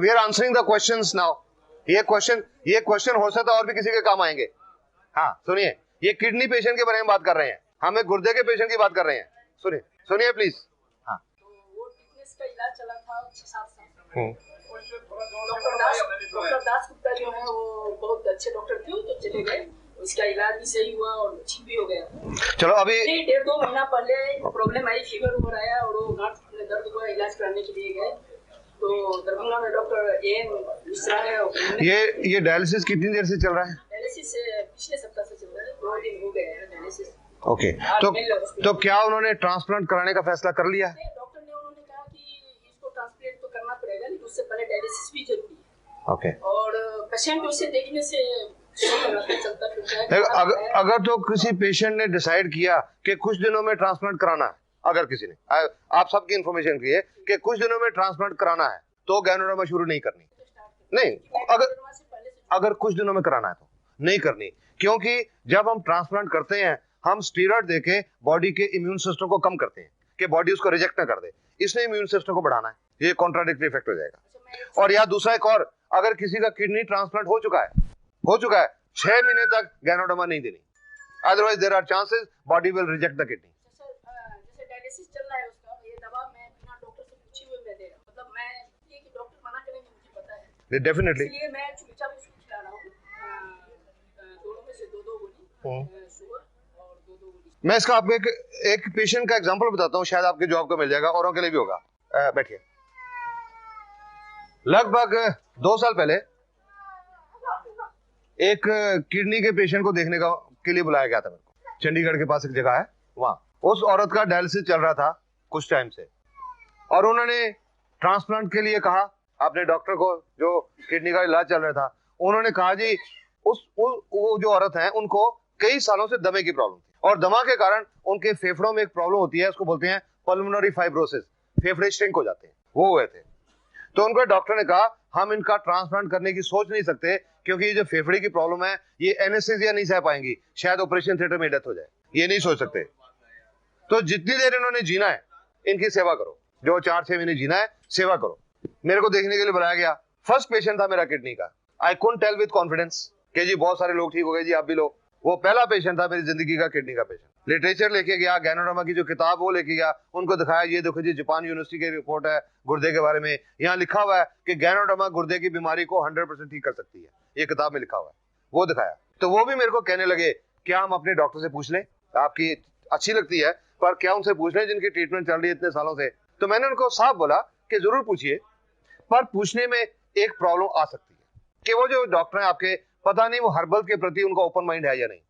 A: we are answering the questions now. ये क्वेश्चन हो सकता है और भी किसी के काम आएंगे। हाँ सुनिए, ये किडनी पेशेंट के बारे में बात कर रहे हैं, हम एक गुर्दे के पेशेंट की बात कर रहे हैं। सुनिए प्लीज। हाँ
F: तो वो टिकनेस का इलाज चला था 6-7 साल। डॉक्टर दास गुप्ता जो है वो बहुत अच्छे डॉक्टर थे, तो चले गए, उसका इलाज भी सही हुआ और ठीक भी हो गया।
A: चलो अभी
F: 1.5-2 महीना पहले प्रॉब्लम आई, फीवर हो रहा है और वो गांठ में दर्द हुआ, इलाज कराने के लिए गए तो दरभंगा में डॉक्टर एन मिश्रा है।
A: ये डायलिसिस कितनी देर से चल रहा है?
F: डायलिसिस पिछले सप्ताह से चल रहा है, 2 दिन हो गए हैं डायलिसिस।
A: ओके, तो क्या उन्होंने ट्रांसप्लांट कराने का फैसला कर लिया?
F: डॉक्टर ने उन्होंने कहा कि इसको ट्रांसप्लांट तो करना पड़ेगा, लेकिन उससे पहले डायलिसिस भी जरूरी है।
A: ओके,
F: और पेशेंट उसे देखने से चलता फिरता है।
A: अगर तो किसी पेशेंट ने डिसाइड किया कि कुछ दिनों में ट्रांसप्लांट कराना है, अगर किसी ने, आप सबकी इंफॉर्मेशन की है कि कुछ दिनों में ट्रांसप्लांट कराना है, तो गैनोडर्मा शुरू नहीं करनी। नहीं, अगर कुछ दिनों में कराना है तो नहीं करनी, क्योंकि जब हम ट्रांसप्लांट करते हैं हम स्टीरॉयड देके बॉडी के इम्यून सिस्टम को कम करते हैं कि बॉडी उसको रिजेक्ट ना कर दे, इसलिए इम्यून सिस्टम को बढ़ाना है, ये कॉन्ट्राडिक्टरी इफेक्ट हो जाएगा। और या दूसरा एक और, अगर किसी का किडनी ट्रांसप्लांट हो चुका है 6 महीने तक गैनोडर्मा नहीं देनी, otherwise there are chances body will reject the kidney.
F: जैसे डायलिसिस चल रहा है उसका, ये दवा मैं बिना डॉक्टर से पूछे हुए मैं दे रहा हूं, मतलब मैं ये कि डॉक्टर मना करेंगे मुझे पता है,
A: डेफिनेटली,
F: इसलिए मैं चुपचाप उसको खिला रहा हूं। दोनों में से 2-2 गोली शुगर और 2-2 गोली।
A: मैं इसका आपको एक पेशेंट का एग्जांपल बताता हूँ, शायद आपके जॉब को मिल जाएगा, औरों के लिए भी होगा। बैठिए। लगभग 2 साल पहले एक किडनी के पेशेंट को देखने के लिए बुलाया गया था मेरे को, चंडीगढ़ के पास एक जगह है वहां। उस औरत का डायलिसिस चल रहा था कुछ टाइम से, और उन्होंने ट्रांसप्लांट के लिए कहा अपने डॉक्टर को, जो किडनी का इलाज चल रहा था। उन्होंने कहा जी वो जो औरत है उनको कई सालों से दमे की प्रॉब्लम थी, और दमा के कारण उनके फेफड़ों में एक प्रॉब्लम होती है, उसको बोलते हैं पल्मोनरी फाइब्रोसिस, फेफड़े श्रिंक हो जाते हैं, वो हुए थे। तो उनको डॉक्टर ने कहा हम इनका ट्रांसप्लांट करने की सोच नहीं सकते, क्योंकि ये जो फेफड़े की प्रॉब्लम है ये एनेस्थीसिया नहीं सह पाएंगी, शायद ऑपरेशन थिएटर में डेथ हो जाए, ये नहीं सोच सकते। तो जितनी देर इन्होंने जीना है इनकी सेवा करो, जो 4-6 महीने जीना है सेवा करो। मेरे को देखने के लिए बुलाया गया, फर्स्ट पेशेंट था मेरा किडनी का। I couldn't tell with confidence कि जी बहुत सारे लोग ठीक हो गए जी, आप भी लो। वो पहला पेशेंट था मेरी जिंदगी का किडनी का पेशेंट। लिटरेचर लेके गया, गैनोडर्मा की जो किताब वो लेके गया, उनको दिखाया, ये देखो जी जापान यूनिवर्सिटी की रिपोर्ट है गुर्दे के बारे में, यहाँ लिखा हुआ है कि गैनोडर्मा गुर्दे की बीमारी को 100% ठीक कर सकती है, ये किताब में लिखा हुआ है। वो दिखाया तो वो भी मेरे को कहने लगे क्या हम अपने डॉक्टर से पूछ लें, आपकी अच्छी लगती है पर क्या उनसे पूछ लें जिनकी ट्रीटमेंट चल रही है इतने सालों से। तो मैंने उनको साफ बोला कि जरूर पूछिए, पर पूछने में एक प्रॉब्लम आ सकती है कि वो जो डॉक्टर है आपके, पता नहीं वो हर्बल के प्रति उनका ओपन माइंड है या नहीं,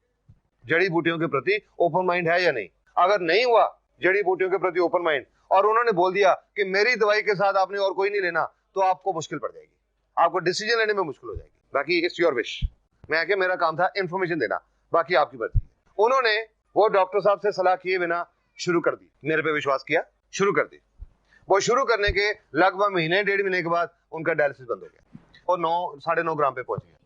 A: जड़ी बूटियों के प्रति ओपन माइंड है या नहीं। अगर नहीं हुआ जड़ी बूटियों के प्रति ओपन माइंड, और उन्होंने बोल दिया कि मेरी दवाई के साथ आपने और कोई नहीं लेना, तो आपको मुश्किल पड़ जाएगी, आपको डिसीजन लेने में मुश्किल हो जाएगी। बाकी इट्स योर विश, मैं आके मेरा काम था इन्फॉर्मेशन देना, बाकी आपकी मर्जी है। उन्होंने वो डॉक्टर साहब से सलाह किए बिना शुरू कर दी, मेरे पे विश्वास किया, शुरू कर दी। वो शुरू करने के लगभग 1.5 महीने के बाद उनका डायलिसिस बंद हो गया और 9-9.5 ग्राम पे पहुंच गया।